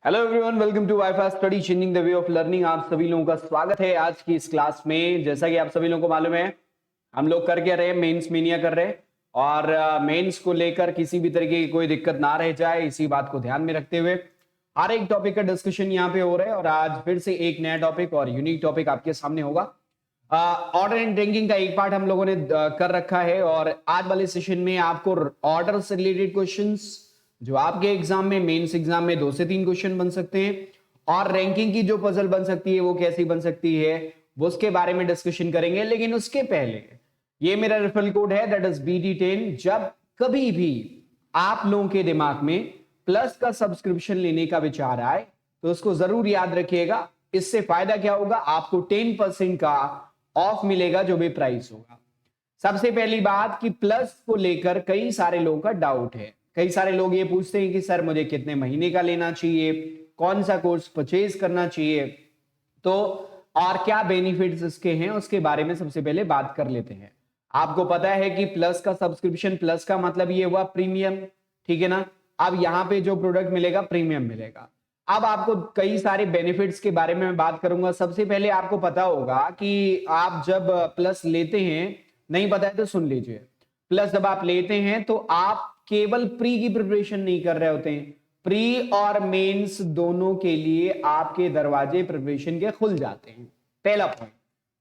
Hello everyone, welcome to WiFi study changing the way of learning. आप सभी लोगों का स्वागत है आज की इस क्लास में। जैसा कि आप सभी लोगों को मालूम है, हम लोग कर क्या रहे हैं, मेंस मेनिया कर रहे हैं। और मेंस को लेकर किसी भी तरीके की कोई दिक्कत ना रह जाए, इसी बात को ध्यान में रखते हुए हर एक टॉपिक का डिस्कशन यहाँ पे हो रहा है। और आज फिर से एक नया टॉपिक और यूनिक टॉपिक आपके सामने होगा। ऑर्डर एंड रैंकिंग का एक पार्ट हम लोगों ने कर रखा है और आज वाले सेशन में आपको ऑर्डर से रिलेटेड क्वेश्चंस जो आपके एग्जाम में, मेंस एग्जाम में 2 से 3 क्वेश्चन बन सकते हैं, और रैंकिंग की जो पजल बन सकती है वो कैसी बन सकती है वो उसके बारे में डिस्कशन करेंगे। लेकिन उसके पहले ये मेरा रेफरल कोड है, दैट इज BD10। जब कभी भी आप लोगों के दिमाग में प्लस का सब्सक्रिप्शन लेने का विचार आए तो उसको जरूर याद रखिएगा। इससे फायदा क्या होगा, आपको 10% का ऑफ मिलेगा जो भी प्राइस होगा। सबसे पहली बात कि प्लस को लेकर कई सारे लोगों का डाउट है। कई सारे लोग ये पूछते हैं कि सर मुझे कितने महीने का लेना चाहिए, कौन सा कोर्स परचेज करना चाहिए, तो और क्या बेनिफिट्स इसके हैं उसके बारे में सबसे पहले बात कर लेते हैं। आपको पता है कि प्लस का सब्सक्रिप्शन, प्लस का मतलब ये हुआ प्रीमियम, ठीक है ना। अब यहाँ पे जो प्रोडक्ट मिलेगा प्रीमियम मिलेगा। अब आपको कई सारे बेनिफिट्स के बारे में मैं बात करूंगा। सबसे पहले आपको पता होगा कि आप जब प्लस लेते हैं, नहीं पता है तो सुन लीजिए, प्लस जब आप लेते हैं तो आप केवल प्री की प्रिपरेशन नहीं कर रहे होते हैं, प्री और मेंस दोनों के लिए आपके दरवाजे प्रिपरेशन के खुल जाते हैं। पहला पॉइंट।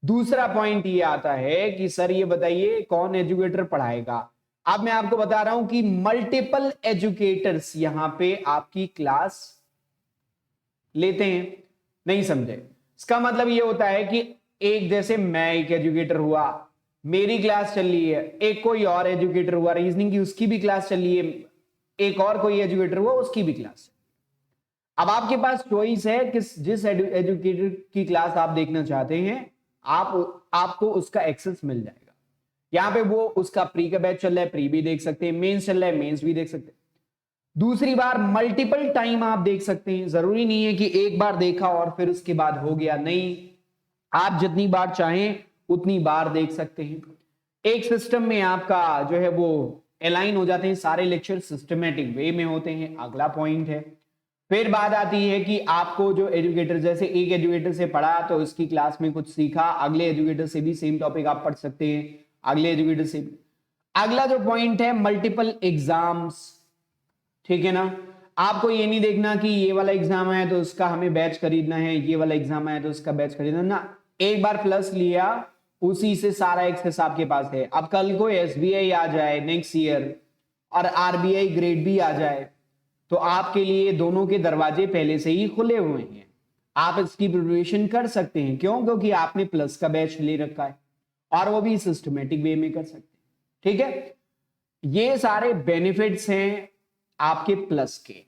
दूसरा पॉइंट ये आता है कि सर ये बताइए कौन एजुकेटर पढ़ाएगा। अब मैं आपको बता रहा हूं कि मल्टीपल एजुकेटर्स यहां पे आपकी क्लास लेते हैं। नहीं समझे? इसका मतलब ये होता है कि एक, जैसे मैं एक एजुकेटर हुआ, मेरी क्लास चल रही है, एक कोई और एजुकेटर हुआ रीजनिंग की, उसकी भी क्लास चल रही है, एक और कोई एजुकेटर हुआ, उसकी भी क्लास। अब आपके पास चॉइस है किस जिस एजुकेटर की क्लास आप देखना चाहते हैं, आपको उसका एक्सेस मिल जाएगा। यहां पे वो उसका प्री का बैच चल रहा है, प्री भी देख सकते हैं, मेंस चल रहा है, मेंस भी देख सकते हैं। दूसरी बार मल्टीपल टाइम आप देख सकते हैं। जरूरी नहीं है कि एक बार देखा और फिर उसके बाद हो गया, नहीं, आप जितनी बार चाहें उतनी बार देख सकते हैं। एक सिस्टम में आपका जो है वो अलाइन हो जाते हैं, सारे लेक्चर सिस्टमेटिक वे में होते हैं। अगला पॉइंट है, फिर बात आती है कि आपको जो एजुकेटर, जैसे एक एजुकेटर से पढ़ा तो उसकी क्लास में कुछ सीखा, अगले एजुकेटर से भी सेम टॉपिक आप पढ़ सकते हैं, अगले एजुकेटर से भी। अगला जो पॉइंट है, मल्टीपल एग्जाम्स, ठीक है ना। आपको ये नहीं देखना कि ये वाला एग्जाम है तो उसका हमें बैच खरीदना है, ये वाला एग्जाम है तो उसका बैच खरीदना ना। एक बार प्लस लिया, उसी से सारा एक्सेस आपके पास है। अब कल को SBI आ जाए नेक्स्ट ईयर और RBI ग्रेड भी आ जाए तो आपके लिए दोनों के दरवाजे पहले से ही खुले हुए हैं, आप इसकी प्रिपरेशन कर सकते हैं। क्यों? क्योंकि आपने प्लस का बैच ले रखा है और वो भी सिस्टमेटिक वे में कर सकते हैं, ठीक है। ये सारे बेनिफिट्स हैं आपके प्लस के।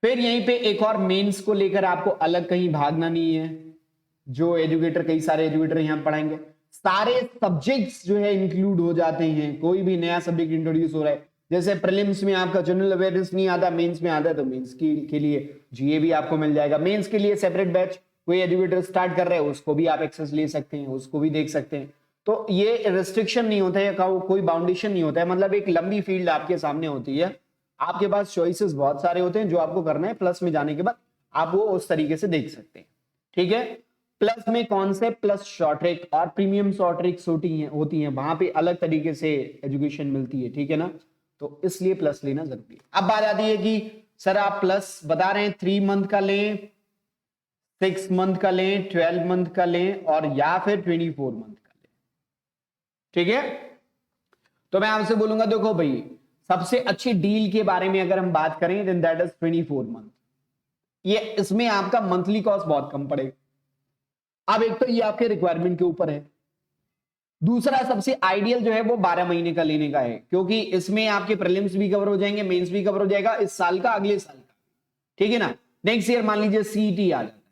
फिर यहीं पे एक और, मेंस को लेकर आपको अलग कहीं भागना नहीं है। जो एजुकेटर, कई सारे एजुकेटर यहां पढ़ाएंगे, सारे सब्जेक्ट्स जो है इंक्लूड हो जाते हैं। कोई भी नया सब्जेक्ट इंट्रोड्यूस हो रहा है, जैसे प्रीलिम्स में आपका जनरल अवेयरनेस नहीं आता, मेंस में आता है, तो मेंस के लिए GA भी आपको मिल जाएगा। मेंस के लिए सेपरेट बैच कोई एजुकेटर स्टार्ट कर रहे हैं, उसको भी आप एक्सेस ले सकते हैं, उसको भी देख सकते हैं। तो ये रिस्ट्रिक्शन नहीं होता है, कोई बाउंडेशन नहीं होता है, मतलब एक लंबी फील्ड आपके सामने होती है। आपके पास चॉइसेस बहुत सारे होते हैं, जो आपको करना है प्लस में जाने के बाद आप वो उस तरीके से देख सकते हैं, ठीक है। प्लस में कौन से, प्लस शॉर्ट ट्रैक और प्रीमियम शॉर्ट ट्रैक्स होती हैं, वहां पे अलग तरीके से एजुकेशन मिलती है, ठीक है ना। तो इसलिए प्लस लेना जरूरी है। अब बात आती है कि सर आप प्लस बता रहे हैं 3 मंथ का लें, 6 मंथ का लें, 12 मंथ का लें, और या फिर 24 मंथ का लें, ठीक है। तो मैं आपसे बोलूंगा, देखो भाई, सबसे अच्छी डील के बारे में अगर हम बात करें देन दैट इज 24 मंथ। ये इसमें आपका मंथली कॉस्ट बहुत कम पड़ेगा। अब एक तो ये आपके रिक्वायरमेंट के ऊपर है, दूसरा सबसे आइडियल जो है वो 12 महीने का लेने का है, क्योंकि इसमें आपके प्रीलिम्स भी कवर हो जाएंगे, मेंस भी कवर हो जाएगा, इस साल का, अगले साल का, ठीक है ना। नेक्स्ट ईयर मान लीजिए CET आ जाता है,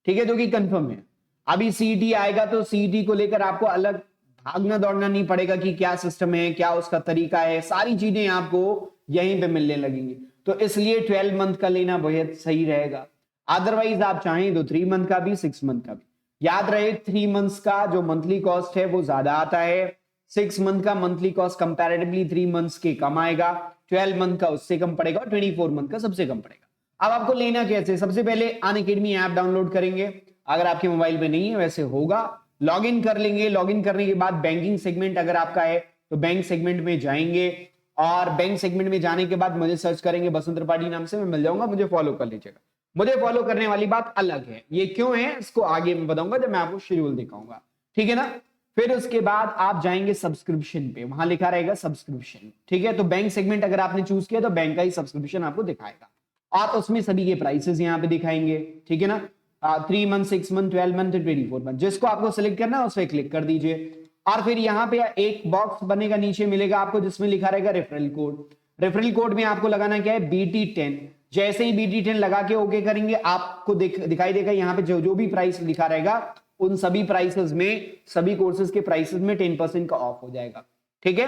ठीक है, जो कि कंफर्म है। अभी CET आएगा तो CET को लेकर आपको अलग भागना दौड़ना नहीं पड़ेगा कि क्या सिस्टम है, क्या उसका तरीका है, सारी चीजें आपको यहीं पे मिलने लगेंगी। तो इसलिए 12 मंथ का लेना बहुत सही रहेगा। अदरवाइज आप चाहें तो 3 मंथ का भी, 6 मंथ का भी। याद रहे 3 मंथ्स का जो मंथली कॉस्ट है वो ज्यादा आता है, 6 मंथ का मंथली कॉस्ट कंपैरेटिवली 3 मंथ्स के कम आएगा, 12 मंथ का उससे कम पड़ेगा और 24 मंथ का सबसे कम पड़ेगा। अब आपको लेना कैसे, सबसे पहले अनअकैडमी ऐप डाउनलोड करेंगे, अगर आपके मोबाइल पे नहीं है वैसे होगा, लॉगिन कर लेंगे, लॉगिन करने के बाद बैंकिंग सेगमेंट अगर आपका है तो बैंक सेगमेंट में जाएंगे, और बैंक सेगमेंट में जाने के बाद मुझे सर्च करेंगे बसंत त्रिपाठी नाम से, मैं मिल जाऊंगा, मुझे फॉलो कर लीजिएगा। मुझे फॉलो करने वाली बात अलग है, ये क्यों है इसको आगे मैं बताऊंगा जब मैं आपको शेड्यूल दिखाऊंगा, ठीक है ना। फिर उसके बाद आप जाएंगे सब्सक्रिप्शन पे, वहां लिखा रहेगा सब्सक्रिप्शन, ठीक है। तो बैंक सेगमेंट अगर आपने चूज किया तो बैंक का ही सब्सक्रिप्शन आपको दिखाएगा, और उसमें सभी के प्राइसेस यहाँ पे दिखाएंगे, ठीक है ना। 3 मंथ, 6 मंथ, 12 मंथ, 24 मंथ, जिसको आपको सिलेक्ट करना है उस पर क्लिक कर दीजिए, और फिर यहाँ पे एक बॉक्स बनेगा नीचे मिलेगा आपको जिसमें लिखा रहेगा रेफरल कोड। रेफरल कोड में आपको लगाना क्या है, BT10। जैसे ही BT10 लगा के ओके करेंगे आपको दिखाई देगा यहाँ पे जो भी प्राइस लिखा रहेगा उन सभी प्राइसेस में, सभी कोर्सेज के प्राइसेस में 10% का ऑफ हो जाएगा, ठीक है।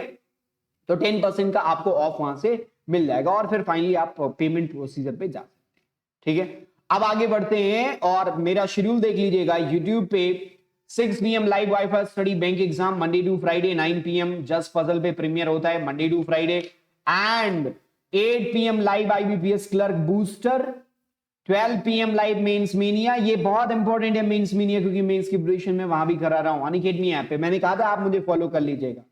तो 10% का आपको ऑफ वहां से मिल जाएगा, और फिर फाइनली आप पेमेंट प्रोसीजर पे जा सकते हैं, ठीक है। अब आगे बढ़ते हैं और मेरा शेड्यूल देख लीजिएगा यूट्यूब पे। 6 PM live wifi study bank exam Monday to Friday 9 PM just puzzle पे प्रीमियर होता है Monday to Friday, and 8 PM live IBPS clerk booster, 12 PM live mains mania. ये बहुत इंपॉर्टेंट है मेंस मीनिया, क्योंकि मेंस की preparation में वहां भी करा रहा हूं अनअकैडमी ऐप पे, मैंने कहा था आप मुझे फॉलो कर लीजिएगा,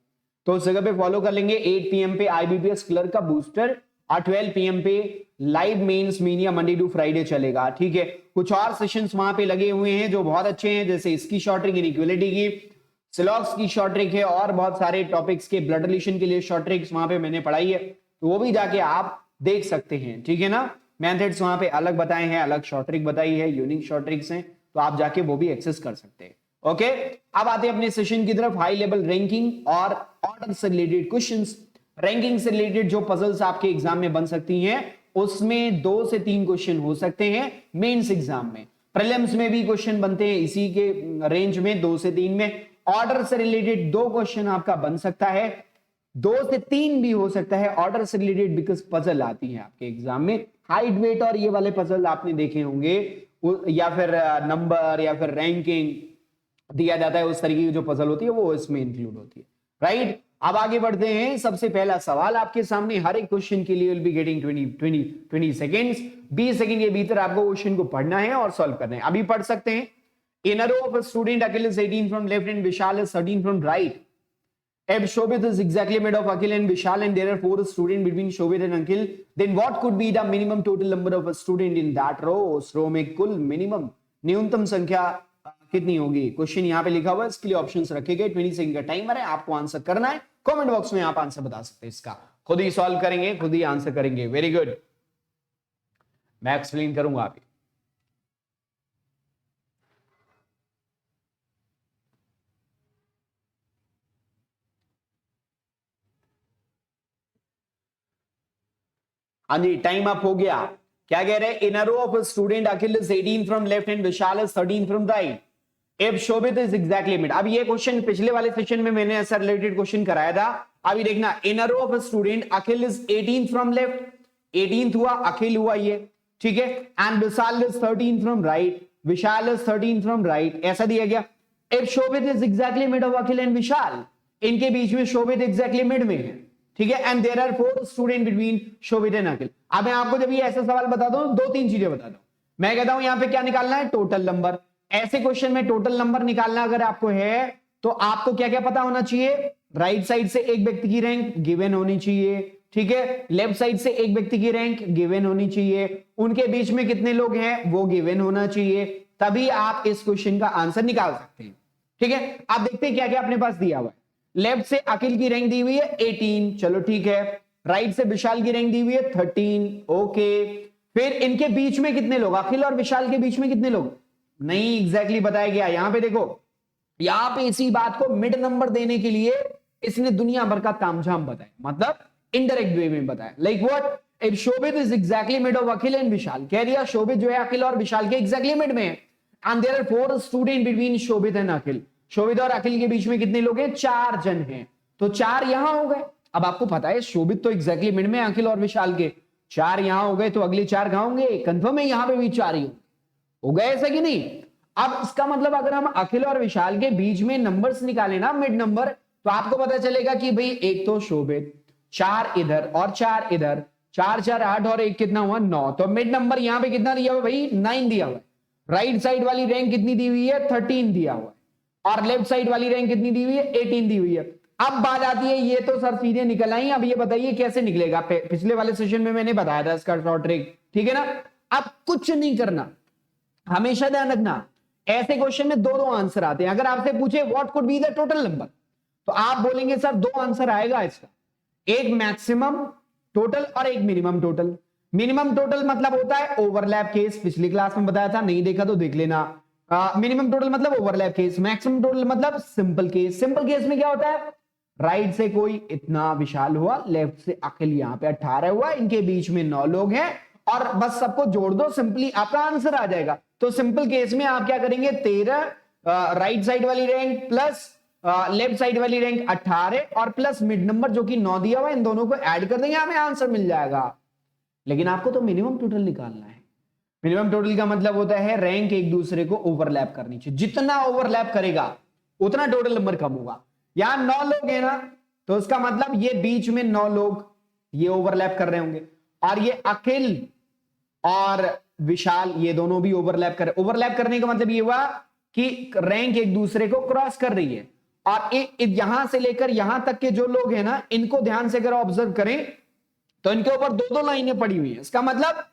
तो उस जगह पे फॉलो कर लेंगे। 8 PM पे IBPS क्लर्क का बूस्टर, और 12 PM पे live mains mania Monday to Friday चलेगा, ठीक है। कुछ और सेशंस वहां पे लगे हुए हैं जो बहुत अच्छे हैं, जैसे इसकी शॉर्ट ट्रिक, इनइक्वालिटी की, सिलॉक्स की शॉर्ट ट्रिक है, और बहुत सारे टॉपिक्स के ब्लड रिलेशन के लिए शॉर्ट ट्रिक्स वहां पे मैंने पढ़ाई है, तो वो भी जाके आप देख सकते हैं, ठीक है ना। मेथड्स वहां पे अलग बताए हैं, अलग शॉर्ट ट्रिक बताई है, यूनिक शॉर्ट ट्रिक्स हैं, तो आप जाके वो भी एक्सेस कर सकते हैं, ओके। अब आते हैं अपने सेशन की तरफ, हाई लेवल रैंकिंग और ऑर्डर से रिलेटेड क्वेश्चंस। रैंकिंग से रिलेटेड जो पजल्स आपके एग्जाम में बन सकती हैं उसमें 2 से 3 क्वेश्चन हो सकते हैं मेंस एग्जाम में, प्रीलिम्स में भी क्वेश्चन बनते हैं इसी के रेंज में 2 से 3 में। ऑर्डर से रिलेटेड 2 क्वेश्चन आपका बन सकता है, 2 से 3 भी हो सकता है ऑर्डर से रिलेटेड, बिकॉज पजल आती है आपके एग्जाम में, हाइट वेट और ये वाले पजल आपने देखे होंगे, या फिर नंबर या फिर रैंकिंग दिया जाता है, उस तरीके की जो पजल होती है वो इसमें इंक्लूड होती है, राइट। अब आगे बढ़ते हैं, सबसे पहला सवाल आपके सामने, हर एक क्वेश्चन के लिए will be getting 20 seconds, 20 second के भीतर आपको क्वेश्चन को पढ़ना है और सॉल्व करना है। अभी पढ़ सकते हैं। In a row of a student, Akhil is 18 from left and Vishal is 13 from right. If Shobit is exactly made of Akhil and Vishal and there are 4 students between Shobit and Akhil, then what could be the minimum total number of a student in that row? उस रो में कुल minimum न्यूनतम संख्या कितनी होगी? Question यहाँ पे लिखा हुआ है, इसके लिए ऑप्शंस रखे गए, 20 सेकंड का टाइमर है, आपको आंसर करना है। कमेंट बॉक्स में आप आंसर बता सकते हैं, इसका खुद ही सॉल्व करेंगे, खुद ही आंसर करेंगे। वेरी गुड, मैं एक्सप्लेन करूंगा अभी। हाँ जी, टाइम अप हो गया। क्या कह रहे हैं? In a row of student Akhil is 18 from left and Vishal is 13 from right. If Shobhit is exactly mid. अब ये क्वेश्चन पिछले वाले सेशन में मैंने ऐसा रिलेटेड क्वेश्चन कराया था। अभी देखना, in a row of student Akhil is 18 from left, 18th हुआ, अखिल हुआ ये, ठीक है, and Vishal is 13 from right, Vishal is 13 from right, ऐसा दिया गया। If Shobhit is exactly mid of Akhil and Vishal, इनके बीच में शोभित एग्जैक्टली मिड में है, ठीक है, and there are 4 student between Shobhit and Akhil. अब मैं आपको जब ये ऐसा सवाल बता दूं, 2-3 चीजें बता दूं। मैं कहता हूं यहां पे क्या निकालना है? Total number. ऐसे क्वेश्चन में टोटल नंबर निकालना अगर आपको है तो आपको क्या क्या पता होना चाहिए? राइट साइड से एक व्यक्ति की रैंक गिवन होनी चाहिए, ठीक है, लेफ्ट साइड से एक व्यक्ति की रैंक गिवन होनी चाहिए, उनके बीच में कितने लोग हैं वो गिवन होना चाहिए, तभी आप इस क्वेश्चन का आंसर निकाल सकते हैं, ठीक है। आप देखते हैं क्या क्या अपने पास दिया हुआ है। लेफ्ट से अखिल की रैंक दी हुई है 18, चलो ठीक है। राइट से विशाल की रैंक दी हुई है 13, ओके। फिर इनके बीच में कितने लोग, अखिल और विशाल के बीच में कितने लोग, नहीं एग्जैक्टली बताया गया। यहां पे देखो, यहां पे इसी बात को मिड नंबर देने के लिए इसने दुनिया भर का तामझाम बताया, मतलब इनडायरेक्ट वे में बताया। Like what? If Shobhit is exactly mid of Akhil and Vishal, कह दिया शोभित जो है अखिल और विशाल के एग्जैक्टली मिड में है, and there are 4 student between Shobhit and Akhil. Shobhit और अखिल के बीच में कितने लोग हैं? 4 जन हैं, तो 4 यहां हो गए। अब आपको पता है शोभित तो एग्जैक्टली मिड में, अखिल और विशाल के 4 यहां हो गए, तो अगले 4 कहां होंगे? कंफर्म है यहां पे भी 4 ही हो गए, ऐसा कि नहीं? अब इसका मतलब अगर हम अखिल और विशाल के बीच में नंबर्स निकालें ना, मिड नंबर, तो आपको पता चलेगा कि भाई एक तो शोभित, 4 इधर और 4 इधर, 4 4 8 और 1 कितना हुआ 9। तो मिड नंबर यहां पे कितना दिया हुआ भाई 9 दिया हुआ है। राइट साइड वाली रैंक कितनी दी हुई है 13 दिया हुआ है और लेफ्ट साइड वाली रैंक कितनी दी हुई है 18 दी हुई है। अब बात आती है ये तो सर सीधे निकल आई, अब ये बताइए कैसे निकलेगा। पिछले वाले सेशन में मैंने बताया था इसका शॉर्ट ट्रिक, ठीक है ना। अब कुछ नहीं करना, हमेशा ध्यान रखना ऐसे क्वेश्चन में दो दो आंसर आते हैं। अगर आपसे पूछे what could be the total number तो आप बोलेंगे सर दो आंसर आएगा इसका, एक मैक्सिमम टोटल और एक मिनिमम टोटल। मिनिमम टोटल मतलब होता है ओवरलैप केस, पिछली क्लास में बताया था, नहीं देखा तो देख लेना। मिनिमम टोटल मतलब ओवरलैप केस, मैक्सिमम टोटल मतलब सिंपल केस। सिंपल केस में क्या होता है राइट से कोई इतना विशाल हुआ, लेफ्ट से अकेले यहां पे 18 हुआ, इनके बीच में 9 लोग हैं और बस सबको जोड़ दो, सिंपली आपका आंसर आ जाएगा। तो सिंपल केस में आप क्या करेंगे 13 राइट साइड वाली रैंक प्लस लेफ्ट साइड वाली रैंक 18 और प्लस मिड नंबर जो कि 9 दिया हुआ, इन दोनों को ऐड कर देंगे, हमें आंसर मिल जाएगा। लेकिन आपको तो मिनिमम टोटल निकालना है। मिनिमम टोटल का मतलब होता है रैंक एक दूसरे को ओवरलैप करनी चाहिए, जितना ओवरलैप करेगा उतना टोटल नंबर कम होगा। यहां 9 लोग हैं ना, तो उसका मतलब ये बीच में 9 लोग ये ओवरलैप कर रहे होंगे और ये अखिल और विशाल ये दोनों भी ओवरलैप कर रहे। ओवरलैप करने का मतलब ये हुआ कि रैंक एक दूसरे को क्रॉस कर रही है और यहां से लेकर यहां तक के जो लोग हैं ना, इनको ध्यान से अगर ऑब्जर्व करें तो इनके ऊपर दो दो लाइनें पड़ी हुई हैं। इसका मतलब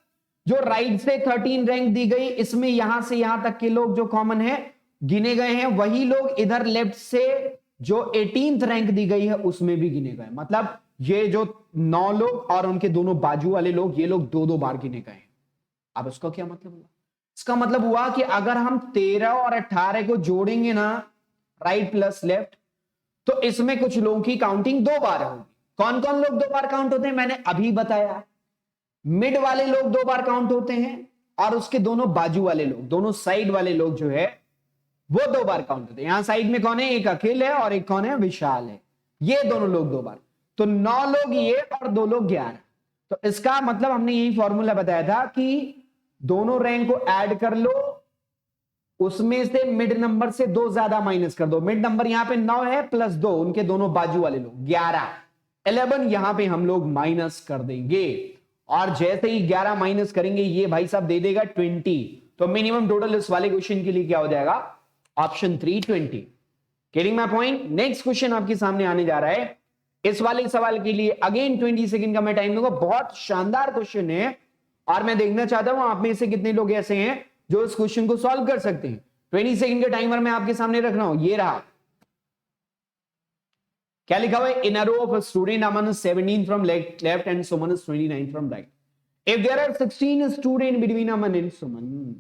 जो राइट से 13 रैंक दी गई, इसमें यहां से यहां तक के लोग जो कॉमन है गिने गए हैं, वही लोग इधर लेफ्ट से जो 18th रैंक दी गई है उसमें भी गिने गए। मतलब ये जो 9 लोग और उनके दोनों बाजू वाले लोग, ये लोग दो दो बार गिने गए। अब इसका क्या मतलब हुआ? इसका मतलब हुआ कि अगर हम 13 और 18 को जोड़ेंगे ना राइट प्लस लेफ्ट, तो इसमें कुछ लोगों की काउंटिंग 2 बार होगी। कौन कौन लोग 2 बार काउंट होते हैं मैंने अभी बताया। मिड वाले लोग 2 बार काउंट होते हैं और उसके दोनों बाजू वाले लोग, दोनों साइड वाले लोग जो है वो 2 बार काउंट होते हैं। यहां साइड में कौन है, एक अखिल है और एक कौन है, विशाल है। ये दोनों लोग 2 बार, तो 9 लोग ये और 2 लोग 11। तो इसका मतलब हमने यही फॉर्मूला बताया था कि दोनों रैंक को ऐड कर लो, उसमें से मिड नंबर से 2 ज्यादा माइनस कर दो। मिड नंबर यहां पे 9 है प्लस 2 उनके दोनों बाजू वाले लोग 11, 11 यहां पे हम लोग माइनस कर देंगे और जैसे ही 11 माइनस करेंगे ये भाई साहब दे देगा 20। तो मिनिमम टोटल इस वाले क्वेश्चन के लिए क्या हो जाएगा, option 3 20। Getting my point. Next question आपके सामने आने जा रहा है। इस वाले सवाल के लिए अगेन 20 सेकंड का मैं टाइम दूंगा। बहुत शानदार क्वेश्चन है और मैं देखना चाहता हूं आप में से कितने लोग ऐसे हैं जो इस क्वेश्चन को सॉल्व कर सकते हैं। 20 सेकंड का टाइमर मैं आपके सामने रख रहा हूं, ये रहा। क्या लिखा हुआ है, in a row of a student Aman 17 from left and Suman 29 from right. If there are 16 student between Aman and Suman,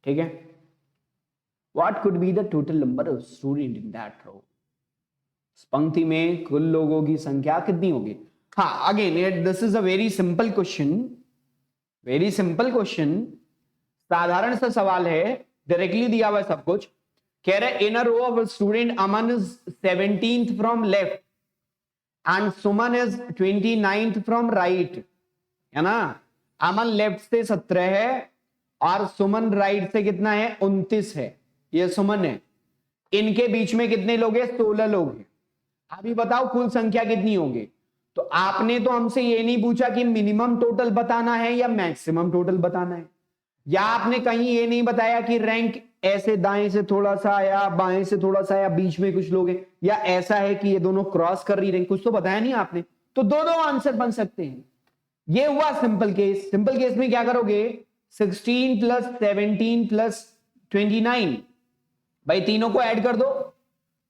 ठीक है, what could be the total number of student in that row. इस पंक्ति में कुल लोगों की संख्या कितनी होगी। हाँ, again this is a very simple question, very simple question, साधारण सा सवाल है, डायरेक्टली दिया हुआ है सब कुछ। कह रहे in a row of student Aman is 17th from left and Suman is 29th from right, है ना। अमन लेफ्ट से 17 है और सुमन राइट से कितना है, 29 है, ये सुमन है। इनके बीच में कितने लोग हैं, 16 लोग हैं। अभी बताओ कुल संख्या कितनी होगी। तो आपने तो हमसे ये नहीं पूछा कि मिनिमम टोटल बताना है या मैक्सिमम टोटल बताना है, या आपने कहीं ये नहीं बताया कि रैंक ऐसे दाएं से थोड़ा सा आया, बाएं से थोड़ा सा आया, बीच में कुछ लोग हैं, या ऐसा है कि ये दोनों क्रॉस कर रही रैंक, कुछ तो बताया नहीं आपने। तो दो दो आंसर बन सकते हैं। ये हुआ सिंपल केस। सिंपल केस में क्या करोगे, 16 प्लस 17 प्लस 29, भाई तीनों को ऐड कर दो,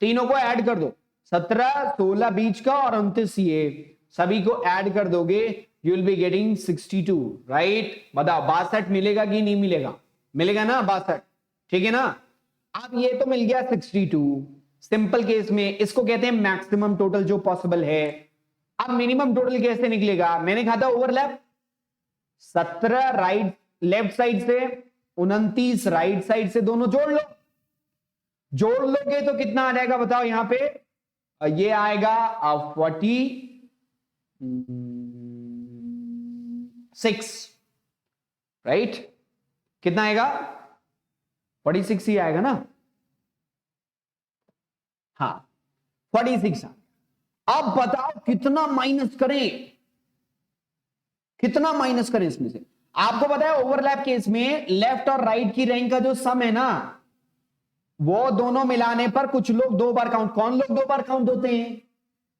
तीनों को ऐड कर दो, 17 16 बीच का और 29 ये, सभी को ऐड कर दोगे, you will be getting 62, right. बताओ 62 मिलेगा कि नहीं मिलेगा, मिलेगा ना 62, ठीक है ना। अब ये तो मिल गया 62 सिंपल केस में, इसको कहते हैं मैक्सिमम टोटल जो पॉसिबल है। अब मिनिमम टोटल कैसे निकलेगा, मैंने कहा था ओवरलैप, 17 राइट लेफ्ट साइड से, 29 राइट साइड से, दोनों जोड़ लो। जोड़ लोगे तो कितना आ जाएगा बताओ, यहां पे ये आएगा 46, राइट। कितना आएगा, 46 ही आएगा ना, हाँ 46 आ। अब बताओ कितना माइनस करें, कितना माइनस करें इसमें से। आपको पता है ओवरलैप केस में लेफ्ट और राइट की रैंक का जो सम है ना, वो दोनों मिलाने पर कुछ लोग 2 बार काउंट, कौन लोग 2 बार काउंट होते हैं?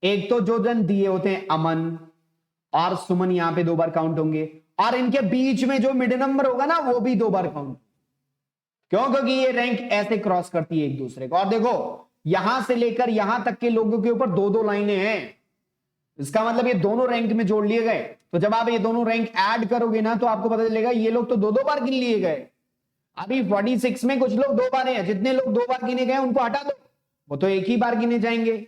एक तो जो जन दिए होते हैं अमन और सुमन, यहां पे 2 बार काउंट होंगे, और इनके बीच में जो मिड नंबर होगा ना वो भी 2 बार काउंट। क्यों? क्योंकि ये रैंक ऐसे क्रॉस करती है एक दूसरे को। और देखो यहां से लेकर यहां तक के लोगों के ऊपर 2-2 लाइनें हैं, इसका मतलब ये दोनों रैंक में जोड़ लिए गए। तो जब आप ये दोनों रैंक ऐड करोगे ना तो आपको पता चलेगा ये लोग तो 2-2 बार गिन लिए गए। अभी 46 में कुछ लोग 2 बार हैं, जितने लोग 2 बार गिने गए उनको हटा दो, वो तो एक ही बार गिने जाएंगे,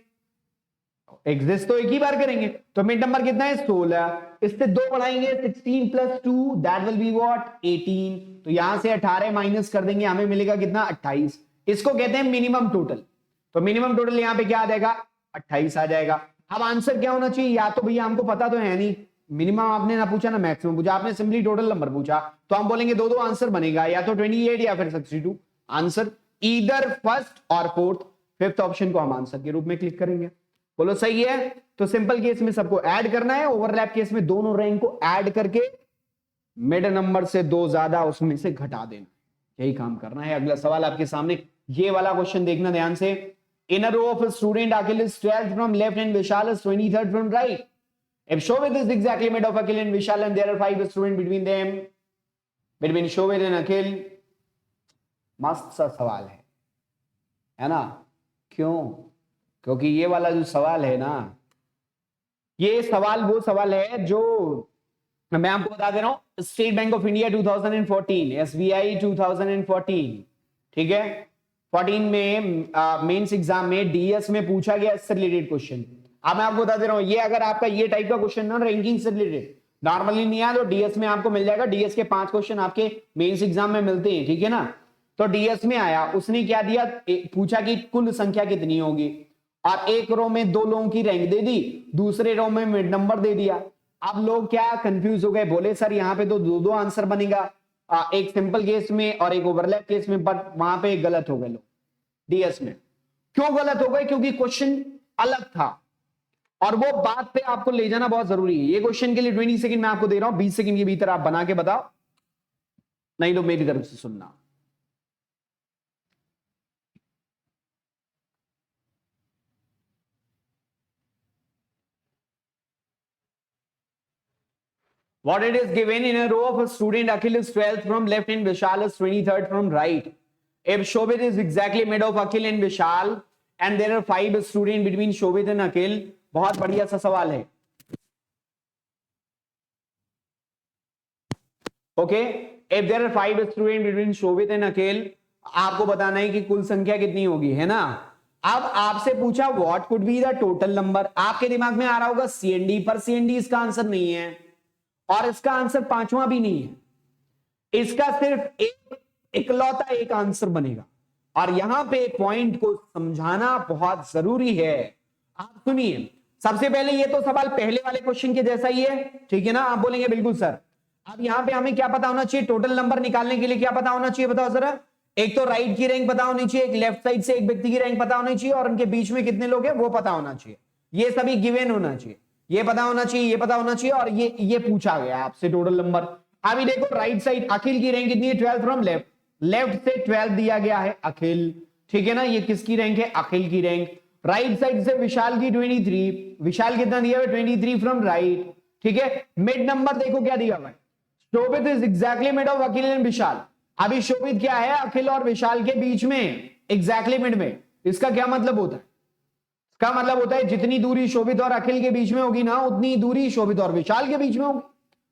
एग्जिस्ट तो एक ही बार करेंगे। तो मिड नंबर कितना है? 16, इससे 2 बढ़ाएंगे 16 + 2 दैट विल बी व्हाट? 18। तो यहां से 18 माइनस कर देंगे, हमें मिलेगा कितना? 28। इसको कहते हैं मिनिमम टोटल। तो मिनिमम टोटल यहां पे क्या आ जाएगा? 28 आ जाएगा। अब आंसर क्या होना चाहिए? या तो भैया हमको पता तो है नहीं, मिनिमम आपने ना पूछा ना मैक्सिमम पूछा, आपने सिंपली टोटल नंबर पूछा, तो हम बोलेंगे 2-2 आंसर बनेगा, या तो 28 या फिर 62 आंसर, ईदर फर्स्ट और फोर्थ। फिफ्थ ऑप्शन को हम आंसर के रूप में क्लिक करेंगे। बोलो सही है। तो सिंपल केस में सबको ऐड करना है, ओवरलैप केस में दोनों रैंक को ऐड करके मिड नंबर से 2 ज्यादा उसमें से घटा देना, यही काम करना है। अगला सवाल आपके सामने, ये वाला क्वेश्चन देखना ध्यान से। In a row of student Akhil is 12th from left and Vishal is 23rd from right. If Shobit is exactly made of Akhil and Vishal and there are 5 students between them, between Shobit and Akhil, मस्त सा सवाल है ना? क्यों? क्योंकि ये वाला जो सवाल है ना, ये सवाल वो सवाल है जो मैं आपको बता दे रहा हूं, state bank of India 2014, SBI 2014, ठीक है, 14 में मेंस एग्जाम में डीएस में पूछा गया इससे रिलेटेड क्वेश्चन। अब मैं आपको बता दे रहा हूं, ये अगर आपका ये टाइप का क्वेश्चन ना रैंकिंग से रिलेटेड नॉर्मली नहीं आया तो डीएस में आपको मिल जाएगा। डीएस के 5 क्वेश्चन आपके मेंस एग्जाम में मिलते हैं, ठीक है ना? तो डीएस में आया, उसने क्या दिया, पूछा कि कुल संख्या कितनी होगी, और एक रो में 2 लोगों की रैंक दे दी, दूसरे रो में मिड नंबर दे दिया। अब लोग क्या कंफ्यूज हो गए, बोले सर यहाँ पे तो 2-2 आंसर बनेगा, एक सिंपल केस में और एक ओवरलैप केस में, बट वहां पे गलत हो गए लोग डीएस में। क्यों गलत हो गए? क्योंकि क्वेश्चन अलग था, और वो बात पे आपको ले जाना बहुत जरूरी है। ये क्वेश्चन के लिए 20 सेकंड मैं आपको दे रहा हूं, 20 सेकंड के भीतर आप बना के बताओ, नहीं तो मेरी तरफ से सुनना। What it is given in a row of a student, Akhil is 12th from left and Vishal is 23rd from right. If Shobit is exactly made of Akhil and Vishal and there are 5 students between Shobit and Akhil, बहुत बढ़िया सा सवाल है। Okay, if there are 5 students between Shobit and Akhil, आपको बताना है कि कुल संख्या कितनी होगी, है ना? अब आपसे पूछा what could be the total number, आपके दिमाग में आ रहा होगा सीएनडी, पर सीएनडी इसका आंसर नहीं है, और इसका आंसर 5वां भी नहीं है, इसका सिर्फ इकलौता एक आंसर बनेगा। और यहां पे पॉइंट को समझाना बहुत जरूरी है। आप सुनिए, सबसे पहले ये तो सवाल पहले वाले क्वेश्चन के जैसा ही है, ठीक है ना? आप बोलेंगे बिल्कुल सर। अब यहां पे हमें क्या पता होना चाहिए? टोटल नंबर निकालने के लिए क्या पता होना चाहिए, बताओ जरा। एक तो राइट की रैंक पता होनी चाहिए, एक लेफ्ट साइड से एक व्यक्ति की रैंक पता होनी चाहिए, और उनके बीच में कितने लोग हैं वो पता होना चाहिए। ये सभी गिवन होना चाहिए, ये पता होना चाहिए, ये पता होना चाहिए, और ये पूछा गया आपसे टोटल नंबर। अभी देखो राइट साइड अखिल की रैंक कितनी है? 12 फ्रॉम लेफ्ट, लेफ्ट से 12 दिया गया है अखिल, ठीक है ना? ये किसकी रैंक है? अखिल की रैंक। राइट साइड से विशाल की 23, विशाल कितना दिया हुआ? 23 फ्रॉम राइट, ठीक है? मिड नंबर देखो क्या दिया हुआ है, Shobhit is exactly mid of Akhil and Vishal. अभी शोभित क्या है? अखिल और विशाल के बीच में, एग्जैक्टली मिड में। इसका क्या मतलब होता है? इसका मतलब होता है जितनी दूरी शोभित और अखिल के बीच में होगी ना, उतनी दूरी शोभित और विशाल के बीच में होगी,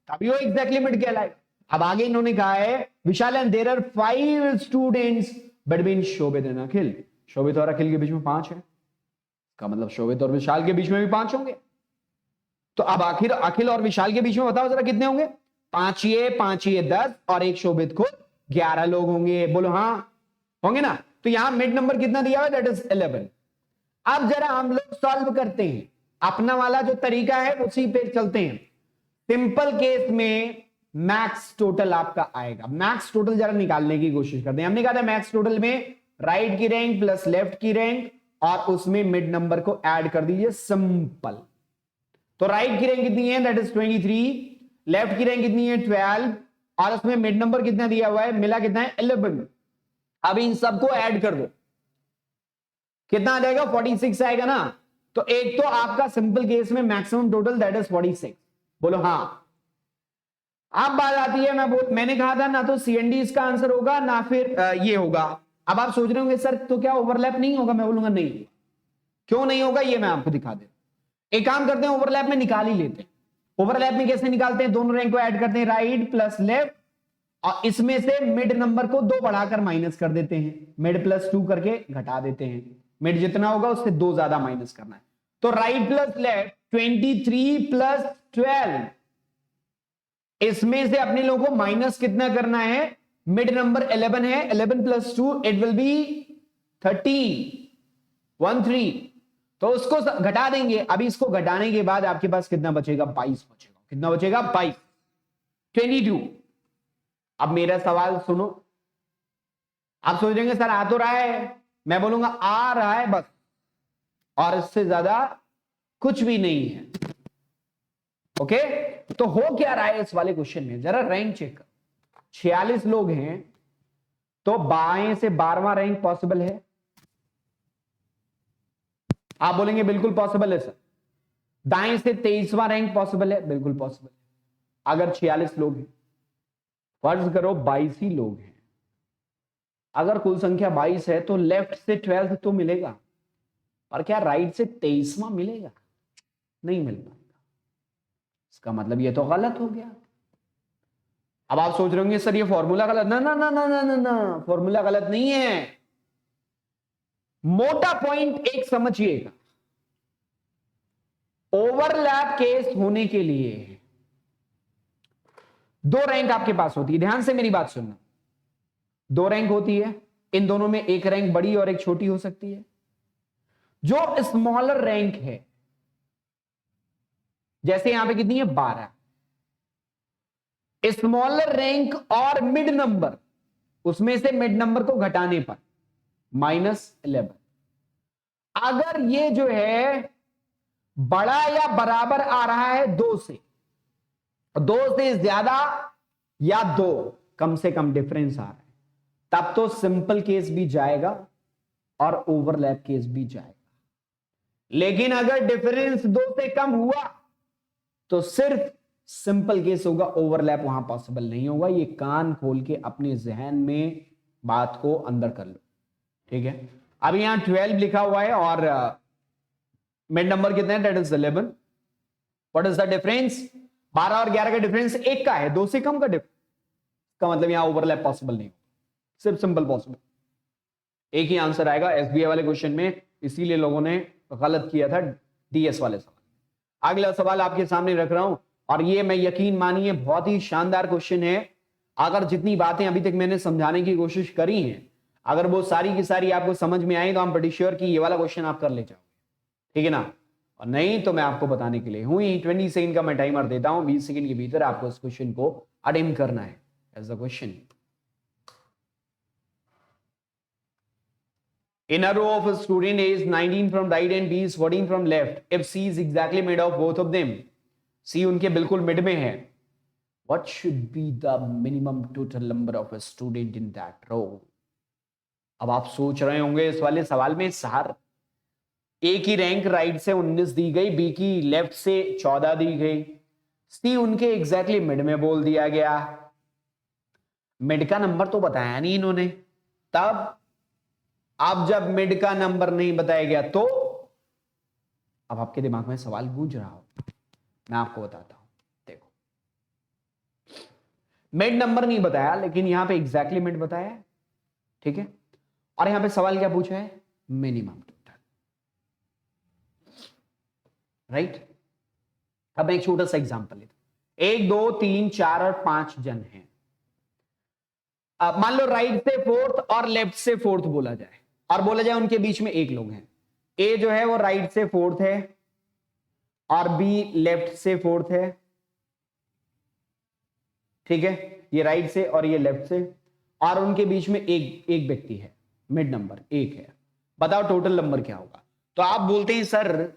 तभी वो एग्जैक्टली मिड कहलाएगा। अब आगे इन्होंने कहा है Vishal and there are 5 students between Shobhit and Akhil, Shobhit और अखिल के बीच में 5 है, इसका मतलब शोभित और विशाल के बीच में भी 5 होंगे। तो अब आखिर अखिल और विशाल के बीच में बताओ जरा कितने होंगे? 5 ये 10 और एक शोभित को 11 लोग होंगे। बोलो हाँ, होंगे ना? तो यहां मिड नंबर कितना दिया हुआ? That is 11। अब जरा हम लोग सॉल्व करते हैं, अपना वाला जो तरीका है उसी पे चलते हैं। सिंपल केस में मैक्स टोटल आपका आएगा, मैक्स टोटल जरा निकालने की कोशिश करते हैं। हमने कहा था मैक्स टोटल में राइट की रैंक प्लस लेफ्ट की रैंक और उसमें मिड नंबर को ऐड कर दीजिए, सिंपल। तो राइट की रैंक कितनी है, दैट इज 23, लेफ्ट की रैंक कितनी है 12, और उसमें मिड नंबर कितना दिया हुआ है, मिला कितना है 11। अब इन सबको ऐड कर दो, कितना आ जाएगा 46 आएगा ना। तो एक तो आपका सिंपल केस में मैक्सिमम टोटल दैट इज 46, बोलो हाँ। अब बात आती है, मैंने कहा था ना तो सीएनडी इसका आंसर होगा ना फिर ये होगा। अब आप सोच रहे होंगे सर तो क्या ओवरलैप नहीं होगा, मैं बोलूंगा नहीं। क्यों नहीं होगा ये मैं आपको दिखा देता हूं। एक काम करते हैं, ओवरलैप में निकाल ही लेते हैं। ओवरलैप में कैसे निकालते हैं, दोनों रैंक को ऐड करते हैं, राइट प्लस लेफ्ट, और इसमें से मिड नंबर को 2 बढ़ाकर माइनस कर देते हैं, मिड प्लस 2 करके घटा देते हैं। मिड जितना होगा उससे 2 ज्यादा माइनस करना है। तो राइट प्लस लेफ्ट 23 प्लस 12, इसमें से अपने लोगों को माइनस कितना करना है, मिड नंबर 11 है, 11 प्लस 2 इट विल बी 13। तो उसको घटा देंगे। अभी इसको घटाने के बाद आपके पास कितना बचेगा, 22 बचेगा। कितना बचेगा, 22, 22। अब मेरा सवाल सुनो, आप सोच रहे सर आ तो रहा है, मैं बोलूंगा आ रहा है बस, और इससे ज्यादा कुछ भी नहीं है। ओके, तो हो क्या रहा है इस वाले क्वेश्चन में, जरा रैंक चेक कर। 46 लोग हैं, तो बाएं से 12वां रैंक पॉसिबल है। आप बोलेंगे बिल्कुल पॉसिबल है सर। दाएं से 23वां रैंक पॉसिबल है, बिल्कुल पॉसिबल है। अगर 46 लोग हैं, फर्ज करो 22 ही लोग हैं, अगर कुल संख्या 22 है तो लेफ्ट से 12 तो मिलेगा, पर क्या राइट से 23वां मिलेगा, नहीं मिल पाएगा। इसका मतलब ये तो गलत हो गया। अब आप सोच रहे होंगे सर ये फॉर्मूला गलत, ना ना ना ना ना ना ना, फॉर्मूला गलत नहीं है। मोटा पॉइंट एक समझिएगा, ओवरलैप केस होने के लिए 2 रैंक आपके पास होती है। ध्यान से मेरी बात सुनना, 2 रैंक होती है, इन दोनों में एक रैंक बड़ी और एक छोटी हो सकती है। जो स्मॉलर रैंक है, जैसे यहां पे कितनी है 12, स्मॉलर रैंक और मिड नंबर, उसमें से मिड नंबर को घटाने पर -11। अगर ये जो है बड़ा या बराबर आ रहा है 2 से ज्यादा या 2 कम से कम डिफरेंस आ रहा है, तब तो सिंपल केस भी जाएगा और ओवरलैप केस भी जाएगा। लेकिन अगर डिफरेंस 2 से कम हुआ तो सिर्फ सिंपल केस होगा, ओवरलैप वहां पॉसिबल नहीं होगा। ये कान खोल के अपने जहन में बात को अंदर कर लो, ठीक है। अब यहां 12 लिखा हुआ है और मिड नंबर कितने हैं, that is 11। What is the difference, 12 और 11 का डिफरेंस 1 का है, 2 से कम का डिफरेंस, का मतलब यहां ओवरलैप पॉसिबल नहीं, सिर्फ सिंपल पॉसिबल। एक ही आंसर आएगा एसबीआई वाले क्वेश्चन में, इसीलिए लोगों ने गलत किया था डीएस वाले सवाल। अगला सवाल आपके सामने रख रहा हूं, और ये मैं यकीन मानिए बहुत ही शानदार क्वेश्चन है। अगर जितनी बातें अभी तक मैंने समझाने की कोशिश करी हैं, अगर वो सारी की सारी आपको समझ में आई तो I'm pretty sure कि ये वाला क्वेश्चन आप कर ले जाओगे, ठीक है ना। और नहीं तो मैं आपको बताने के लिए हूं ही, 20 सेकंड का मैं टाइमर देता हूं, 20 सेकंड के भीतर आपको इस क्वेश्चन को अटेम्प्ट करना है। As the question, in a row of a student is 19 from right and B is 14 from left, if C is exactly made of both of them, C उनके बिल्कुल मिड में है, what should be the minimum total number of a student in that row। अब आप सोच रहे होंगे इस वाले सवाल में सर ए की रैंक राइट से 19 दी गई, बी की लेफ्ट से 14 दी गई, सी उनके एग्जैक्टली मिड में बोल दिया गया, मिड का नंबर तो बताया नहीं इन्होंने। तब अब जब मिड का नंबर नहीं बताया गया तो अब आपके दिमाग में सवाल गूंज रहा हो, मैं आपको बताता हूं। देखो, मिड नंबर नहीं बताया लेकिन यहां पे एग्जैक्टली मिड बताया, ठीक है। और यहां पे सवाल क्या पूछा है, मिनिमम टोटल, राइट। अब एक छोटा सा एग्जांपल लेते, 1 2 3 4 और 5 जन हैं। अब मान लो राइट से 4th और लेफ्ट से 4th बोला जाए, और बोला जाए उनके बीच में एक लोग हैं। ए जो है वो राइट से 4th है और बी लेफ्ट से 4th है, ठीक है। ये राइट से और ये लेफ्ट से, और उनके बीच में एक व्यक्ति है, मिड नंबर 1 है। बताओ टोटल नंबर क्या होगा। तो आप बोलते हैं सर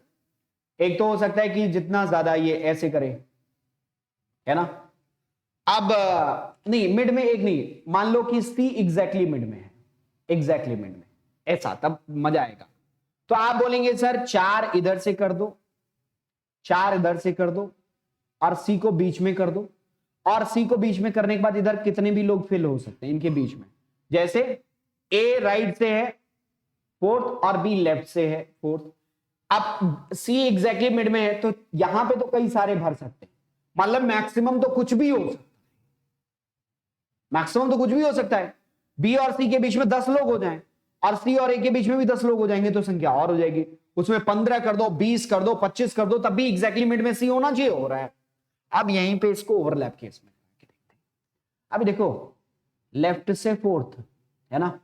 एक तो हो सकता है कि जितना ज्यादा ये ऐसे करे, है ना। अब नहीं, मिड में एक नहीं, मान लो कि सी एग्जैक्टली मिड में है, एग्जैक्टली मिड में, ऐसा तब मजा आएगा। तो आप बोलेंगे सर 4 इधर से कर दो, 4 इधर से कर दो और सी को बीच में कर दो, और सी को बीच में करने के बाद इधर कितने भी लोग फिल हो सकते हैं इनके बीच में, जैसे ए राइट से है फोर्थ और बी लेफ्ट से है फोर्थ। अब सी एग्जैक्टली मिड में है तो यहां पे तो कई सारे भर सकते हैं, मतलब मैक्सिमम तो कुछ भी हो सकता है, मैक्सिमम तो कुछ भी हो सकता है। बी और सी के बीच में 10 लोग हो जाएं और सी और ए के बीच में भी 10 लोग हो जाएंगे तो संख्या और हो जाएगी, उसमें 15 कर दो, 20 कर दो, 25 कर दो, तब भी एग्जैक्टली मिड में सी होना चाहिए, हो रहा है। अब यहीं पे इसको ओवरलैप केस में देखते हैं। अभी देखो लेफ्ट से फोर्थ है ना,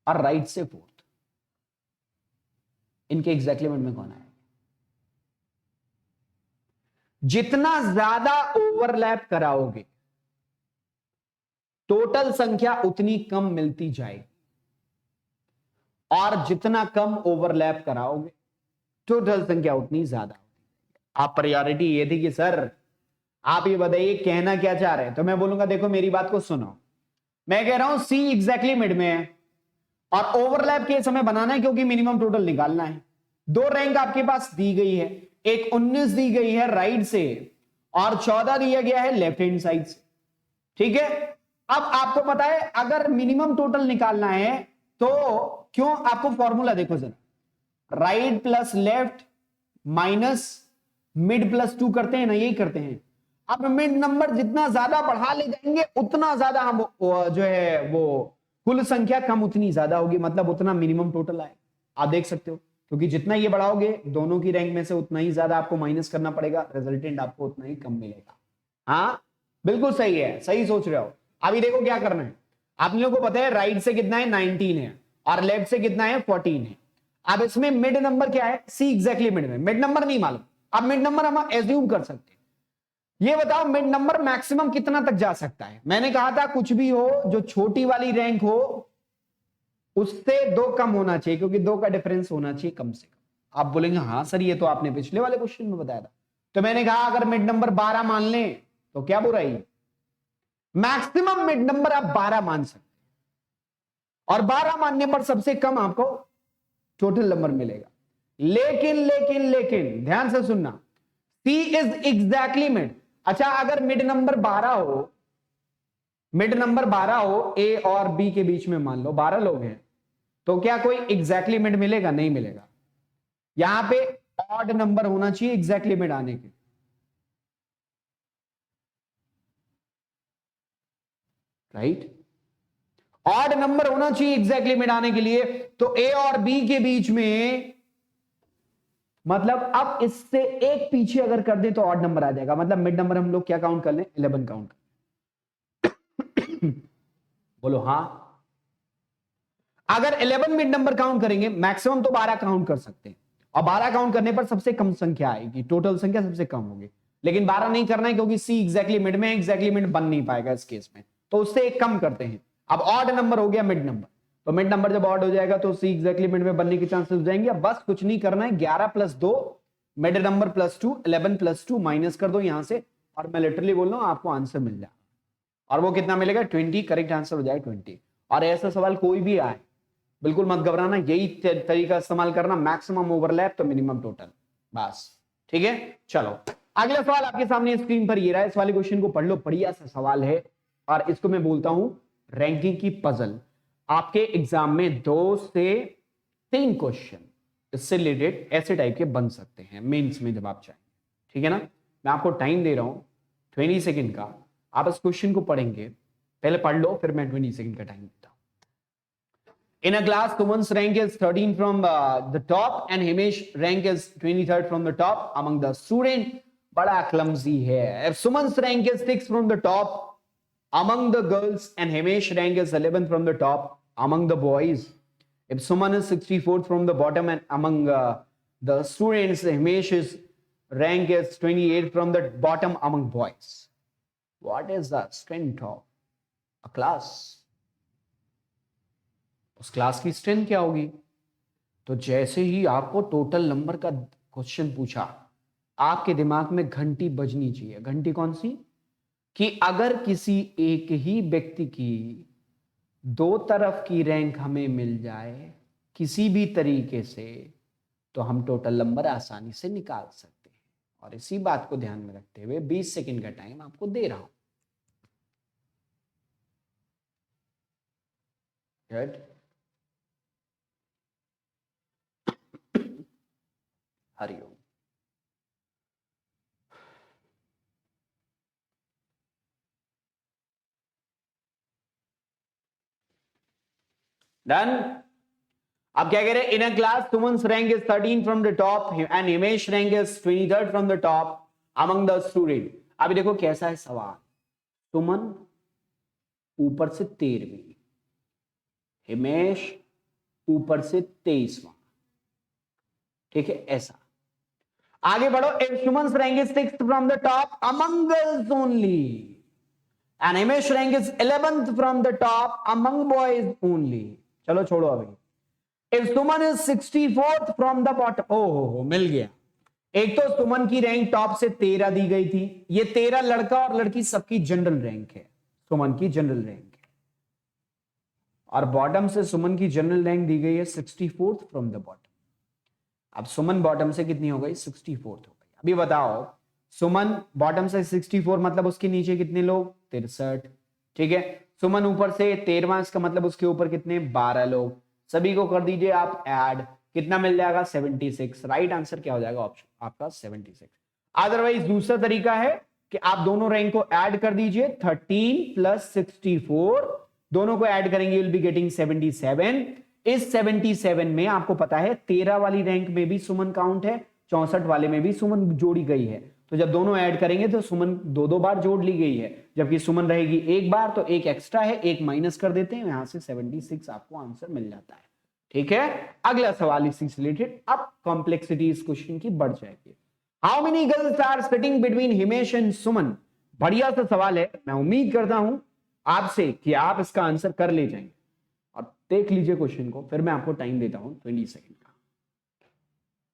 और राइट से फोर्थ, इनके एग्जैक्टली मिड में कौन आएगा? जितना ज्यादा ओवरलैप कराओगे टोटल संख्या उतनी कम मिलती जाएगी, और जितना कम ओवरलैप कराओगे टोटल संख्या उतनी ज्यादा होगी। आप प्रायोरिटी ये थी कि सर आप ये बताइए कहना क्या चाह रहे हैं, तो मैं बोलूंगा देखो मेरी बात को सुनो, मैं कह रहा हूं सी एग्जैक्टली मिड में है और ओवरलैप केस हमें बनाना है क्योंकि मिनिमम टोटल निकालना है। 2 रैंक आपके पास दी गई है, एक 19 दी गई है राइट से और 14 दिया गया है लेफ्ट हैंड साइड से, ठीक है। अब आपको पता है अगर मिनिमम टोटल निकालना है तो क्यों, आपको फॉर्मूला देखो जरा, right plus left minus mid plus 2 करते हैं ना, यही करते हैं। अब मिड नंबर जितना ज्यादा बढ़ा ले जाएंगे उतना ज्यादा हम जो है वो कुल संख्या कम उतनी ज्यादा होगी, मतलब उतना मिनिमम टोटल आए। आप देख सकते हो क्योंकि जितना ये बढ़ाओगे दोनों की रैंक में से उतना ही ज्यादा आपको माइनस करना पड़ेगा, रिजल्टेंट आपको उतना ही कम मिलेगा। हाँ बिल्कुल सही है, सही सोच रहे हो। अभी देखो क्या करना है, आप लोगों को पता है राइट से कितना है 19 है और लेफ्ट से कितना है 14 है। अब इसमें मिड नंबर क्या है, सी एग्जैक्टली मिड में, मिड नंबर नहीं मालूम, अब मिड नंबर हम एज्यूम कर सकते हैं। ये बताओ मिड नंबर मैक्सिमम कितना तक जा सकता है? मैंने कहा था कुछ भी हो जो छोटी वाली रैंक हो उससे 2 कम होना चाहिए, क्योंकि 2 का डिफरेंस होना चाहिए कम से कम। आप बोलेंगे हाँ सर ये तो आपने पिछले वाले क्वेश्चन में बताया था। तो मैंने कहा अगर मिड नंबर 12 मान लें तो क्या बुराई, मैक्सिमम मिड नंबर आप 12 मान सकते हैं और 12 मानने पर सबसे कम आपको टोटल नंबर मिलेगा। लेकिन लेकिन लेकिन ध्यान से सुनना, सी इज एग्जैक्टली मिड। अच्छा अगर मिड नंबर 12 हो, मिड नंबर 12 हो, ए और बी के बीच में मान लो 12 लोग हैं, तो क्या कोई एग्जैक्टली मिड मिलेगा? नहीं मिलेगा। यहां पे ऑड नंबर होना चाहिए एग्जैक्टली मिड आने के, राइट। ऑड नंबर होना चाहिए एग्जैक्टली मिड आने के लिए, तो ए और बी के बीच में, मतलब अब इससे एक पीछे अगर कर दें तो ऑड नंबर आ जाएगा, मतलब मिड नंबर हम लोग क्या काउंट कर लें, 11 काउंट कर बोलो हाँ। अगर 11 मिड नंबर काउंट करेंगे, मैक्सिमम तो 12 काउंट कर सकते हैं और 12 काउंट करने पर सबसे कम संख्या आएगी, टोटल संख्या सबसे कम होगी। लेकिन 12 नहीं करना है क्योंकि सी एग्जैक्टली मिड में, एग्जैक्टली मिड बन नहीं पाएगा इस केस में, तो उससे एक कम करते हैं। अब ऑड नंबर हो गया मिड नंबर, तो मिड नंबर जब ऑड हो जाएगा तो सी एग्जैक्टली मिड में बनने के चांसेस हो जाएंगे। अब बस कुछ नहीं करना है, 11 plus 2 mid number plus 2, 11 plus 2 minus कर दो यहां से, और मैं लिटरली बोल रहा हूं आपको आंसर मिल जाए। और वो कितना मिलेगा? 20, करेक्ट आंसर हो जाए 20। और ऐसा सवाल कोई भी आए बिल्कुल मत घबराना, यही तरीका इस्तेमाल करना, मैक्सिमम ओवरलैप तो मिनिमम टोटल, बस ठीक है। चलो अगला सवाल आपके सामने स्क्रीन पर ये रहा है, इस वाले क्वेश्चन को पढ़ लो, बढ़िया सा सवाल है और इसको मैं बोलता हूं रैंकिंग की पजल। आपके एग्जाम में 2 से 3 क्वेश्चन इससे रिलेटेड ऐसे टाइप के बन सकते हैं मेंस में जब आप चाहें, ठीक है ना। मैं आपको टाइम दे रहा हूं 20 सेकेंड का, आप इस क्वेश्चन को पढ़ेंगे, पहले पढ़ लो फिर मैं 20 सेकेंड का टाइम देता हूं। In a class, Suman's rank is 13 from the top and Himish rank is 23rd from the top among the student. बड़ा clumsy है। If Suman's rank is 6 from the top among the girls and Himish rank is 11th from the top among the boys. If Suman is 64th from the bottom and among the students, Himish's rank is 28th from the bottom among boys. What is the strength of a class? उस class की strength क्या होगी। तो जैसे ही आपको total number का question पूछा, आपके दिमाग में घंटी बजनी चाहिए। घंटी कौन सी? कि अगर किसी एक ही व्यक्ति की दो तरफ की रैंक हमें मिल जाए किसी भी तरीके से, तो हम टोटल नंबर आसानी से निकाल सकते हैं। और इसी बात को ध्यान में रखते हुए 20 सेकंड का टाइम आपको दे रहा हूं। गुड। हरिओम। डन। अब क्या कह रहे हैं? In a class Suman's rank is 13 from the top and Himesh rank is 23rd from the top among the student. अभी देखो कैसा है सवाल। सुमन ऊपर से 13वीं, हिमेश ऊपर से 23वां। ठीक है, ऐसा आगे बढ़ो। If Suman's rank is 6th from the top among girls only and Himesh rank is 11th from the top among boys only. चलो छोड़ो अभी। If Suman is 64th from the bottom, हो मिल गया। एक तो सुमन की रैंक टॉप से 13 दी गई थी। ये 13 लड़का और लड़की सबकी जनरल रैंक है, सुमन की जनरल रैंक है। और बॉटम से सुमन की जनरल रैंक दी गई है 64th फ्रॉम द बॉटम। अब सुमन बॉटम से कितनी हो गई? 64th हो गई। अभी बताओ, सुमन बॉटम से 64 मतलब उसके नीचे कितने लोग? 63। ठीक है, सुमन ऊपर से 13वां, इसका मतलब उसके ऊपर कितने? 12 लोग। सभी को कर दीजिए आप ऐड, कितना मिल जाएगा? 76। राइट आंसर क्या हो जाएगा? ऑप्शन आपका 76। अदरवाइज दूसरा तरीका है कि आप दोनों रैंक को ऐड कर दीजिए, 13 प्लस 64, दोनों को ऐड करेंगे, विल बी गेटिंग 77। इस 77 में आपको पता है 13 वाली रैंक में भी सुमन काउंट है, 64 वाले में भी सुमन जोड़ी गई है। तो जब दोनों ऐड करेंगे तो सुमन दो बार जोड़ ली गई है, जबकि सुमन रहेगी एक बार, तो एक एक्स्ट्रा है, एक माइनस कर देते हैं, यहां से 76 आपको आंसर मिल जाता है। ठीक है, अगला सवाल इसी से रिलेटेड। अब कॉम्प्लेक्सिटी इस क्वेश्चन की बढ़ जाएगी। How many girls are sitting between Himesh and Suman? बढ़िया सा सवाल है। मैं उम्मीद करता हूं आपसे कि आप इसका आंसर कर ले जाएंगे। और देख लीजिए क्वेश्चन को, फिर मैं आपको टाइम देता हूं 20 सेकंड का।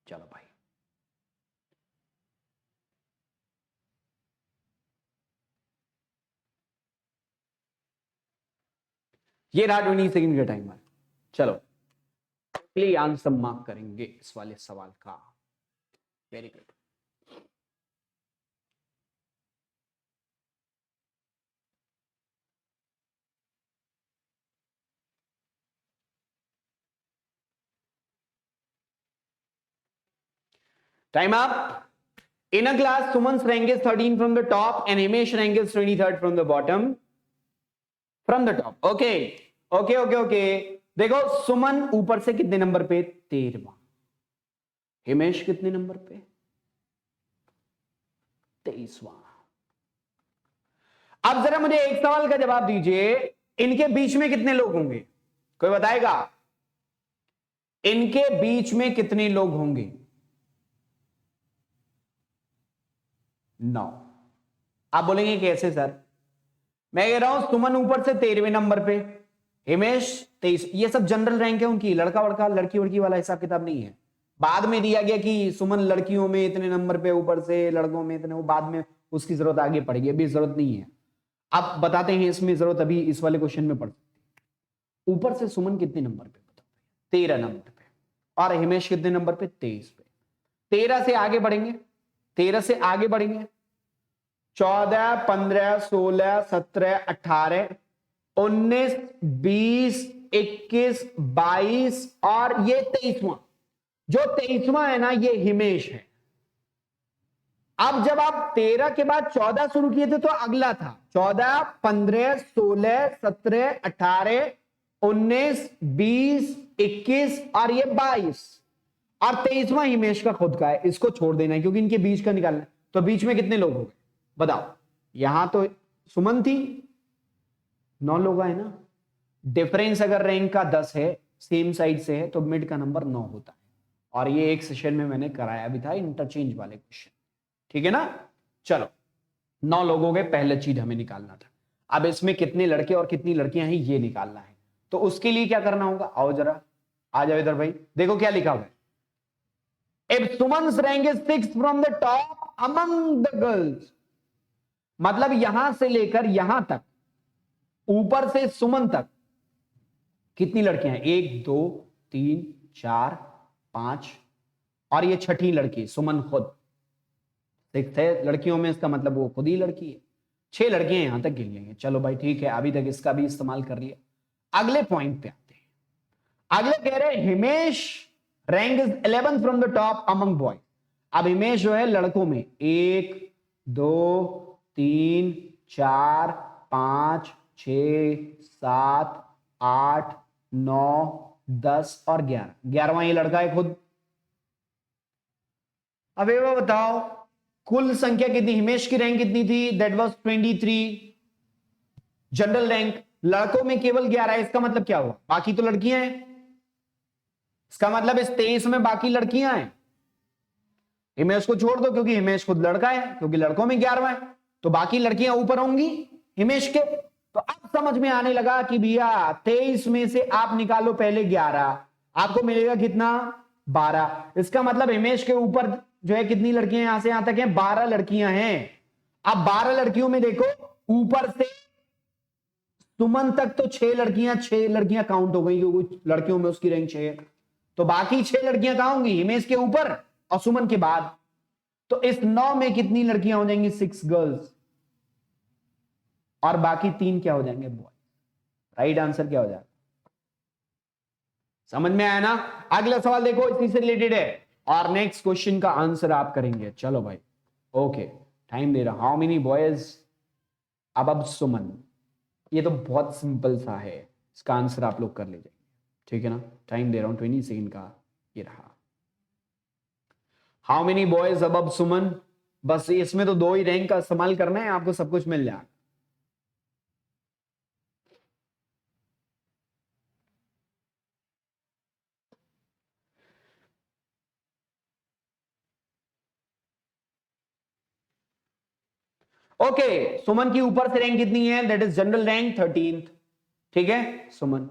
चलो भाई, ये रहा 20 सेकंड का टाइमर। चलो आंसर मार्क करेंगे इस वाले सवाल का। Very good. Time up. In a class, Suman's rank is 13 from the top and Himesh rank is 23rd from the bottom. From the top. Okay. देखो, सुमन ऊपर से कितने नंबर पे? 13वां। हिमेश कितने नंबर पे? 23वां। अब जरा मुझे एक सवाल का जवाब दीजिए, इनके बीच में कितने लोग होंगे? कोई बताएगा? इनके बीच में कितने लोग होंगे? 9। आप बोलेंगे कैसे सर? मैं कह रहा हूं सुमन ऊपर से 13वें नंबर पे, हिमेश 23। ये सब जनरल रैंक है उनकी, लड़का वड़का लड़की वड़की वाला हिसाब किताब नहीं है। बाद में दिया गया कि सुमन लड़कियों में इतने नंबर पे, ऊपर से लड़कों में इतने, वो बाद में उसकी जरूरत आगे पड़ेगी, अभी जरूरत नहीं है। अब बताते हैं इसमें जरूरत अभी इस वाले क्वेश्चन में पड़ सकती है। ऊपर से सुमन कितने नंबर पे? बताओ। 13 नंबर पे। और हिमेश कितने नंबर पे? 23 पे। 13 से आगे बढ़ेंगे, 13 से आगे बढ़ेंगे, 14, 15, 16, 17, 18, 19, 20, 21, 22 और ये 23वां। जो 23वां है ना, ये हिमेश है। अब जब आप 13 के बाद 14 शुरू किए थे तो अगला था 14, 15, 16, 17, 18, 19, 20, 21 और ये 22 और 23वां हिमेश का खुद का है। इसको छोड़ देना है क्योंकि इनके बीच का निकालना है। तो बीच में कितने लोग हो गए बताओ? यहां तो सुमन थी, 9 लोग है ना। डिफरेंस अगर रैंक का 10 है, सेम साइड से है, तो मिड का नंबर 9 होता है। और ये एक सेशन में मैंने कराया भी था, इंटरचेंज वाले क्वेश्चन। ठीक है ना? चलो, 9 लोगों के पहले चीज हमें निकालना था। अब इसमें कितने लड़के और कितनी लड़कियां हैं ये निकालना है। तो उसके लिए क्या करना होगा, आओ जरा आ जाओ इधर भाई, देखो क्या लिखा हुआ है, if Suman's rank is 6 from the top among the girls, मतलब यहां से लेकर यहां तक, ऊपर से सुमन तक कितनी लड़कियां हैं, 1 2 3 4 5, और ये छठी लड़की सुमन खुद, 6 है लड़कियों में, इसका मतलब वो खुद ही लड़की है, 6 लड़कियां यहां तक गिन लेंगे। चलो भाई ठीक है, अभी तक इसका भी इस्तेमाल कर लिया। अगले पॉइंट पे आते हैं, अगले कह रहे हैं Himesh rank is 11 from the top among boy. अब हिमेश जो है लड़कों में 1 2 3 4 5 6 7 8 9 10 और 11, 11वां ये लड़का है खुद। अब ये बताओ कुल संख्या कितनी, हिमेश की रैंक कितनी थी, दैट वाज 23, जनरल रैंक लड़कों में केवल 11 है, इसका मतलब क्या हुआ, बाकी तो लड़कियां हैं, इसका मतलब इस 23 में बाकी लड़कियां हैं। हिमेश को छोड़ दो क्योंकि हिमेश खुद लड़का है, क्योंकि लड़कों में 11वां है, तो बाकी लड़कियां ऊपर होंगी हिमेश के। तो अब समझ में आने लगा कि भैया 23 में से आप निकालो पहले 11, आपको मिलेगा कितना, 12। इसका मतलब हिमेश के ऊपर जो है कितनी लड़कियां यहां से यहां तक हैं, 12 लड़कियां हैं। अब 12 लड़कियों में देखो ऊपर से सुमन तक तो 6 लड़कियां काउंट हो गई, क्योंकि लड़कियों में उसकी रैंक 6 है, तो बाकी 6 लड़कियां कहां होंगी, हिमेश के ऊपर और सुमन के बाद। तो इस 9 में कितनी लड़कियां हो जाएंगी, 6 गर्ल्स, और बाकी 3 क्या हो जाएंगे, बॉय। राइट आंसर क्या हो जाएगा, समझ में आया ना। अगला सवाल देखो इसी से रिलेटेड है, और नेक्स्ट क्वेश्चन का आंसर आप करेंगे। चलो भाई ओके, टाइम दे रहा, हाउ मेनी बॉयज अब सुमन, ये तो बहुत सिंपल सा है, इसका आंसर आप लोग कर लीजिए, ठीक है ना। टाइम दे रहा हूं 20 सेकेंड का, ये रहा, हाउ मेनी बॉयज अब सुमन, बस इसमें तो 2 ही रैंक का इस्तेमाल करना है, आपको सब कुछ मिल जाएगा। ओके, सुमन की ऊपर से रैंक कितनी है, that is general rank 13th, ठीक है सुमन।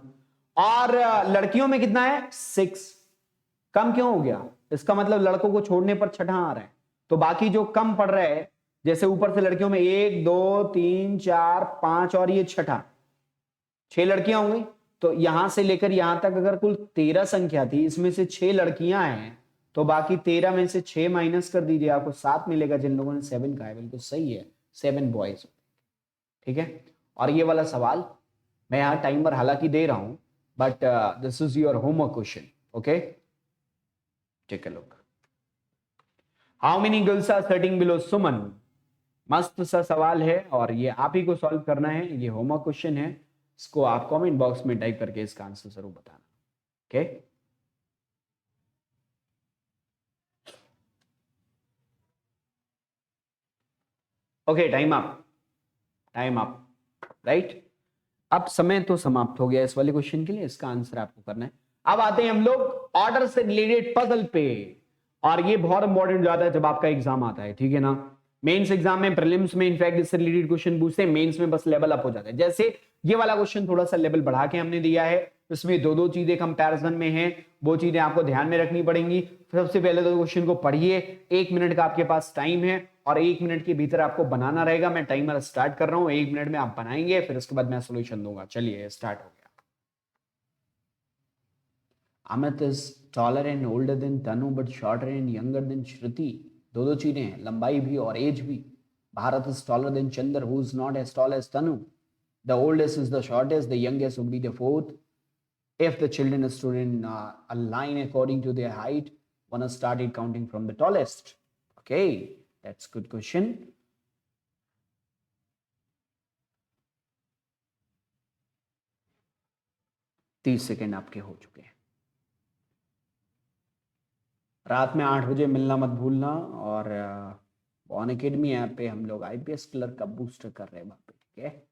और लड़कियों में कितना है, 6, कम क्यों हो गया, इसका मतलब लड़कों को छोड़ने पर छठा आ रहा है, तो बाकी जो कम पड़ रहा है, जैसे ऊपर से लड़कियों में 1 2 3 4 5 और ये छठा, 6 लड़कियां होंगी। तो यहां से लेकर यहां तक अगर कुल 13 संख्या थी, इसमें से 6 लड़कियां हैं, तो बाकी 13 में से 6 माइनस कर दीजिए, आपको 7 मिलेगा, जिन लोगों ने 7 कहा है बिल्कुल सही है, 7 बॉयज, ठीक है। और ये वाला सवाल मैं यहां टाइमर हालांकि दे रहा हूं, but this is your homework question, okay. Take a look, how many girls are sitting below Suman, मस्त सा सवाल है, और ये आप ही को सॉल्व करना है, ये होमवर्क क्वेश्चन है, इसको आप कमेंट बॉक्स में टाइप करके इसका आंसर जरूर बताना, okay. Okay, time up, time up, right. अब समय तो समाप्त हो गया इस वाले क्वेश्चन के लिए, इसका आंसर आपको करना है। अब आते हैं हम लोग ऑर्डर से रिलेटेड पजल पे, और ये बहुत इंपॉर्टेंट हो जाता है जब आपका एग्जाम आता है, ठीक है ना। मेंस एग्जाम में, प्रीलिम्स में इनफैक्ट इससे रिलेटेड क्वेश्चन पूछते हैं, मेंस में बस लेवल अप हो जाता है। जैसे ये वाला क्वेश्चन थोड़ा सा लेवल बढ़ा के हमने दिया है, इसमें दो दो चीजें कंपैरिजन में हैं, वो चीजें आपको ध्यान में रखनी पड़ेंगी। सबसे पहले तो क्वेश्चन को पढ़िए, 1 मिनट का आपके पास टाइम है, और 1 मिनट के भीतर आपको बनाना रहेगा। मैं टाइमर स्टार्ट कर रहा हूं, 1 मिनट में आप बनाएंगे, फिर उसके बाद मैं सोल्यूशन दूंगा। चलिए स्टार्ट हो गया। Amit is taller and older than Tanu but shorter and younger than Shruti. दो दो चीजें हैं, लंबाई भी और एज भी। Bharat is taller than Chandar, who is not as tall as Tanu. The oldest is the shortest, the youngest would be the fourth. If the children stood in a line according to their height, one started counting from the tallest. Okay, that's good question. 30 second आपके हो चुके हैं। रात में 8 बजे मिलना मत भूलना, और ऑन अकेडमी ऐप पे हम लोग आईपीएस क्लर्क का बूस्टर कर रहे हैं वहां पे, ठीक है।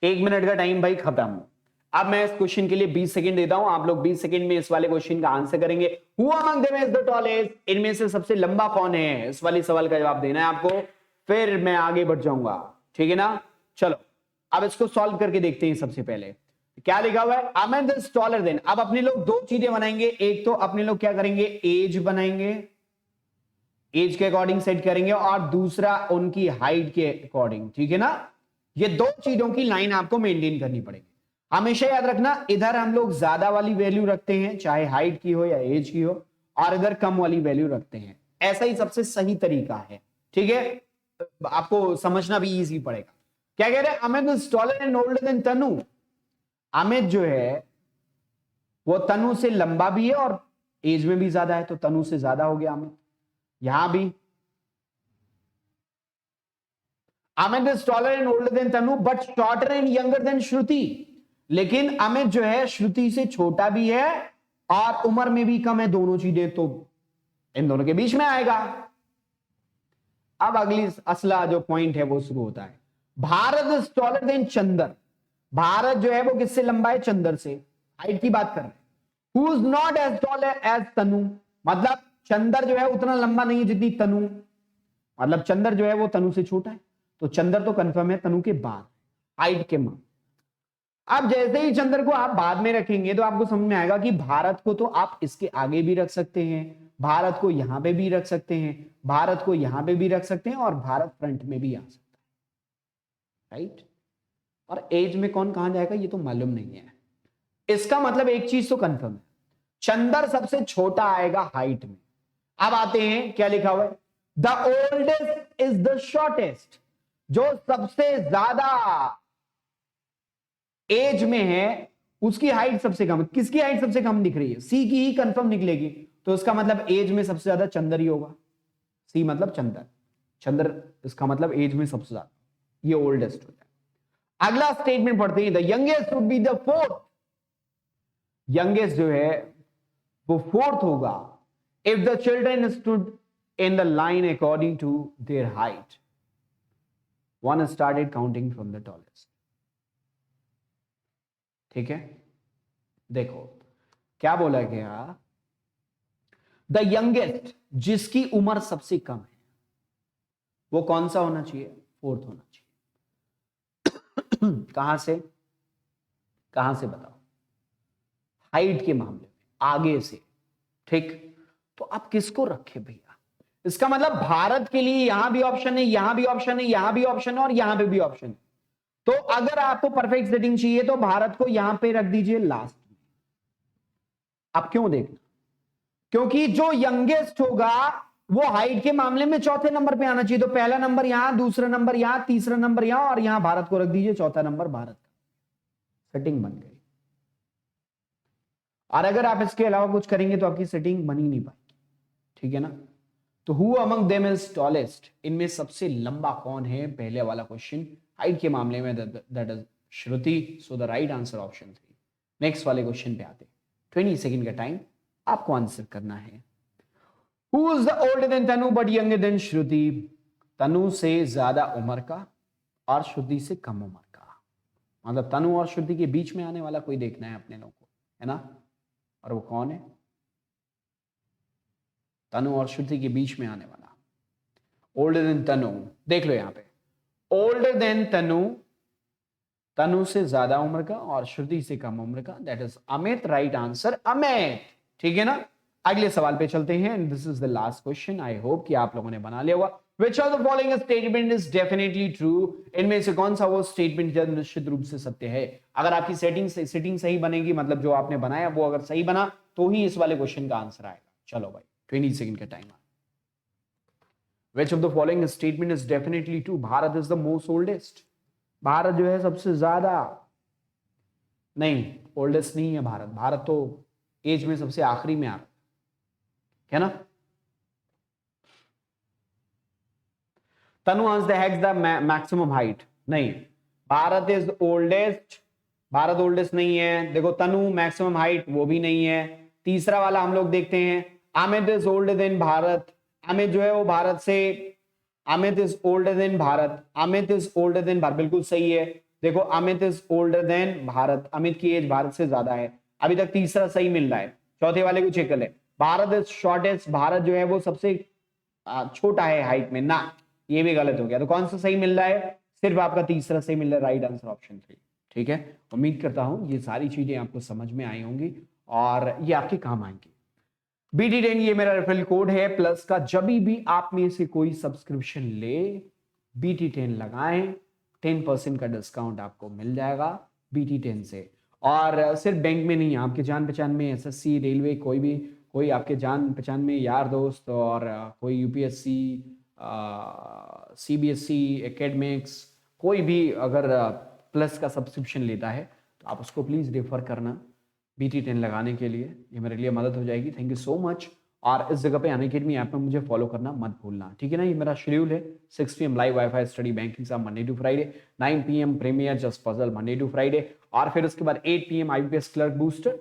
1 मिनट का टाइम भाई खत्म। अब मैं इस क्वेश्चन के लिए 20 सेकंड देता हूं, आप लोग 20 सेकंड में इस वाले क्वेश्चन का आंसर करेंगे। Who among them is the tallest? इनमें से सबसे लंबा कौन है, इस वाले सवाल का जवाब देना है आपको, फिर मैं आगे बढ़ जाऊंगा, ठीक है ना। चलो अब इसको सॉल्व करके देखते हैं। सबसे पहले क्या लिखा हुआ है, अमित इज टॉलर देन। अब अपने लोग दो चीजें बनाएंगे, एक तो अपने लोग क्या करेंगे, एज बनाएंगे, एज के अकॉर्डिंग सेट करेंगे, और दूसरा उनकी हाइट के अकॉर्डिंग, ठीक है ना। ये दो चीजों की लाइन आपको मेंटेन करनी पड़ेगी। हमेशा याद रखना, इधर हम लोग ज्यादा वाली वैल्यू रखते हैं, चाहे हाइट की हो या एज की हो, और इधर कम वाली वैल्यू रखते हैं। ऐसा ही सबसे सही तरीका है, ठीक है, आपको समझना भी इजी पड़ेगा। क्या कह रहे हैं, Amit is taller and older than Tanu. Amit जो है वो तनु से लंबा भी है और एज में भी ज्यादा है, तो तनु से ज्यादा हो गया अमित। यहां भी Amit is taller and older than Tanu but shorter and younger than Shruti. लेकिन अमित जो है श्रुति से छोटा भी है और उम्र में भी कम है, दोनों चीजें तो इन दोनों के बीच में आएगा। अब अगली असला जो पॉइंट है वो शुरू होता है, Bharat is taller than Chander. Bharat जो है वो किससे लंबा है, चंदर से, हाइट की बात कर रहे हैं। Who is not as tall as Tanu, मतलब चंदर जो है उतना लंबा नहीं है जितनी तनु, मतलब चंदर जो है वो तनु से छोटा है, तो चंदर तो कंफर्म है तनु के बाद हाइट के मान। अब जैसे ही चंद्र को आप बाद में रखेंगे तो आपको समझ में आएगा कि भारत को तो आप इसके आगे भी रख सकते हैं, भारत को यहां पे भी रख सकते हैं, भारत को यहां पे भी रख सकते हैं, और भारत फ्रंट में भी आ सकता है, राइट। और एज में कौन कहां जाएगा ये तो मालूम नहीं है। इसका मतलब एक चीज तो कंफर्म है, चंद्र सबसे छोटा आएगा हाइट में। अब आते हैं क्या लिखा हुआ है, the oldest is the shortest. जो सबसे ज्यादा एज में है उसकी हाइट सबसे कम। किसकी हाइट सबसे कम दिख रही है, सी की ही कंफर्म निकलेगी, तो इसका मतलब एज में सबसे ज्यादा चंद्र ही होगा। सी मतलब चंद्र, चंद्र इसका मतलब एज में सबसे ज्यादा, ये ओल्डेस्ट होता है। अगला स्टेटमेंट पढ़ते हैं, the youngest would be the fourth. Youngest जो है वो फोर्थ होगा if the children stood in the line according to their height, one started counting from the tallest. ठीक है, देखो क्या बोला गया, द यंगेस्ट जिसकी उम्र सबसे कम है वो कौन सा होना चाहिए, फोर्थ होना चाहिए। कहां से बताओ, हाइट के मामले में आगे से, ठीक। तो आप किसको रखे भैया, इसका मतलब भारत के लिए यहां भी ऑप्शन है, यहां भी ऑप्शन है, यहां भी ऑप्शन है, और यहां पे भी ऑप्शन है। तो अगर आपको परफेक्ट सेटिंग चाहिए तो भारत को यहां पे रख दीजिए लास्ट में। अब क्यों देखना, क्योंकि जो यंगेस्ट होगा वो हाइट के मामले में चौथे नंबर पे आना चाहिए। तो पहला नंबर यहां, दूसरा नंबर यहां, तीसरा नंबर यहां, और यहां भारत को रख दीजिए चौथा नंबर भारत का। सेटिंग बन गई। और अगर आप इसके अलावा कुछ करेंगे तो आपकी सेटिंग बन ही नहीं पाएगी, ठीक है ना। तो who among them is tallest, इनमें सबसे लंबा कौन है, पहले वाला क्वेश्चन हाइट के मामले में that is Shruti, so the right answer option 3। Next वाले क्वेश्चन पे आते, 20 सेकंड का टाइम आपको आंसर करना है। Who is the older than Tanu but younger than Shruti. Tanu से ज्यादा उम्र का और श्रुति से कम उम्र का, मतलब तनु और श्रुति के बीच में आने वाला कोई देखना है अपने लोगों को, है ना। और वो कौन है, तनु और श्रुति के बीच में आने वाला, ओल्डर देन तनु। देख लो यहां पे, ओल्डर देन तनु, तनु से ज्यादा उम्र का और श्रुति से कम उम्र का, that is Amit. Right answer Amit, ठीक है ना। अगले सवाल पे चलते हैं, and this is the last question. I hope कि आप लोगों ने बना लिया होगा। Which of the following statement is definitely true? इनमें से कौन सा वो स्टेटमेंट जो निश्चित रूप से सत्य है। अगर आपकी सेटिंग सही बनेगी, मतलब जो आपने बनाया वो अगर सही बना तो ही इस वाले क्वेश्चन का आंसर आएगा। चलो भाई 20 सेकंड का time. Which of the following statement is definitely true? Bharat is the most oldest। Bharat जो है सबसे ज्यादा, नहीं ओल्डेस्ट नहीं है भारत, भारत तो एज में सबसे आखिरी में आ रहा है ना। तनु हैज द मैक्सिमम हाइट, नहीं Bharat is oldest, Bharat oldest नहीं है। देखो तनु मैक्सिमम हाइट वो भी नहीं है। तीसरा वाला हम लोग देखते हैं, Amit is older than Bharat. Amit जो है वो भारत से, Amit is older than Bharat, Amit is older than Bharat, बिल्कुल सही है। देखो Amit is older than Bharat, Amit की एज भारत से ज्यादा है, अभी तक तीसरा सही मिल रहा है। चौथे वाले को चेक कर ले, भारत इज शॉर्टेस्ट, भारत जो है वो सबसे छोटा है हाइट में ना, ये भी गलत हो गया। तो कौन सा सही मिल रहा है, सिर्फ आपका तीसरा सही मिल रहा है, राइट आंसर ऑप्शन 3। ठीक है, उम्मीद करता हूं ये सारी चीजें आपको समझ में आई होंगी और ये आपके काम आएंगी। BT10 ये मेरा रेफरल कोड है प्लस का, जब भी आप में से कोई सब्सक्रिप्शन ले BT10 लगाएं, 10% का डिस्काउंट आपको मिल जाएगा BT10 से। और सिर्फ बैंक में नहीं, आपके जान पहचान में SSC, रेलवे, कोई आपके जान पहचान में यार दोस्त और कोई UPSC, CBSE, एकेडमिक्स, कोई भी अगर प्लस का सब्सक्रिप्शन लेता है तो आप उसको प्लीज रेफर करना BT10 लगाने के लिए, ये मेरे लिए मदद हो जाएगी। Thank you so much. और इस जगह पे अनअकैडमी ऐप में मुझे फॉलो करना मत भूलना, ठीक है ना। ये मेरा शेड्यूल है, 6 PM live wifi study banking सा Monday to Friday, 9 PM premier just puzzle Monday to Friday, और फिर उसके बाद 8 PM IBPS clerk booster,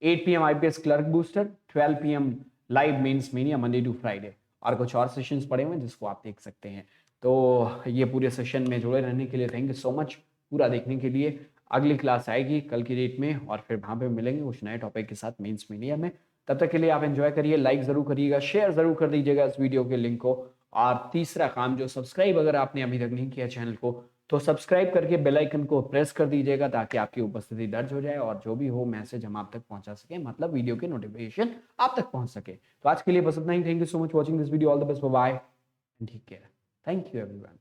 8 PM IBPS clerk booster, 12 PM live mains mania Monday to Friday, और कुछ और sessions पड़े हुए हैं जिसको आप देख सकते हैं। तो ये पूरे सेशन में जुड़े रहने के लिए थैंक यू सो मच, पूरा देखने के लिए। अगली क्लास आएगी कल की डेट में और फिर वहां पे मिलेंगे कुछ नए टॉपिक के साथ मेंस मीडिया में। तब तक के लिए आप एंजॉय करिए, लाइक जरूर करिएगा, शेयर जरूर कर दीजिएगा इस वीडियो के लिंक को। और तीसरा काम, जो सब्सक्राइब अगर आपने अभी तक नहीं किया चैनल को तो सब्सक्राइब करके बेल आइकन को प्रेस कर दीजिएगा ताकि आपकी उपस्थिति दर्ज हो जाए और जो भी हो मैसेज हम आप तक पहुंचा सके, मतलब वीडियो के नोटिफिकेशन आप तक पहुंच सके। तो आज के लिए बस इतना ही। Thank you so much watching this video, all the best, bye and take care. Thank you everyone.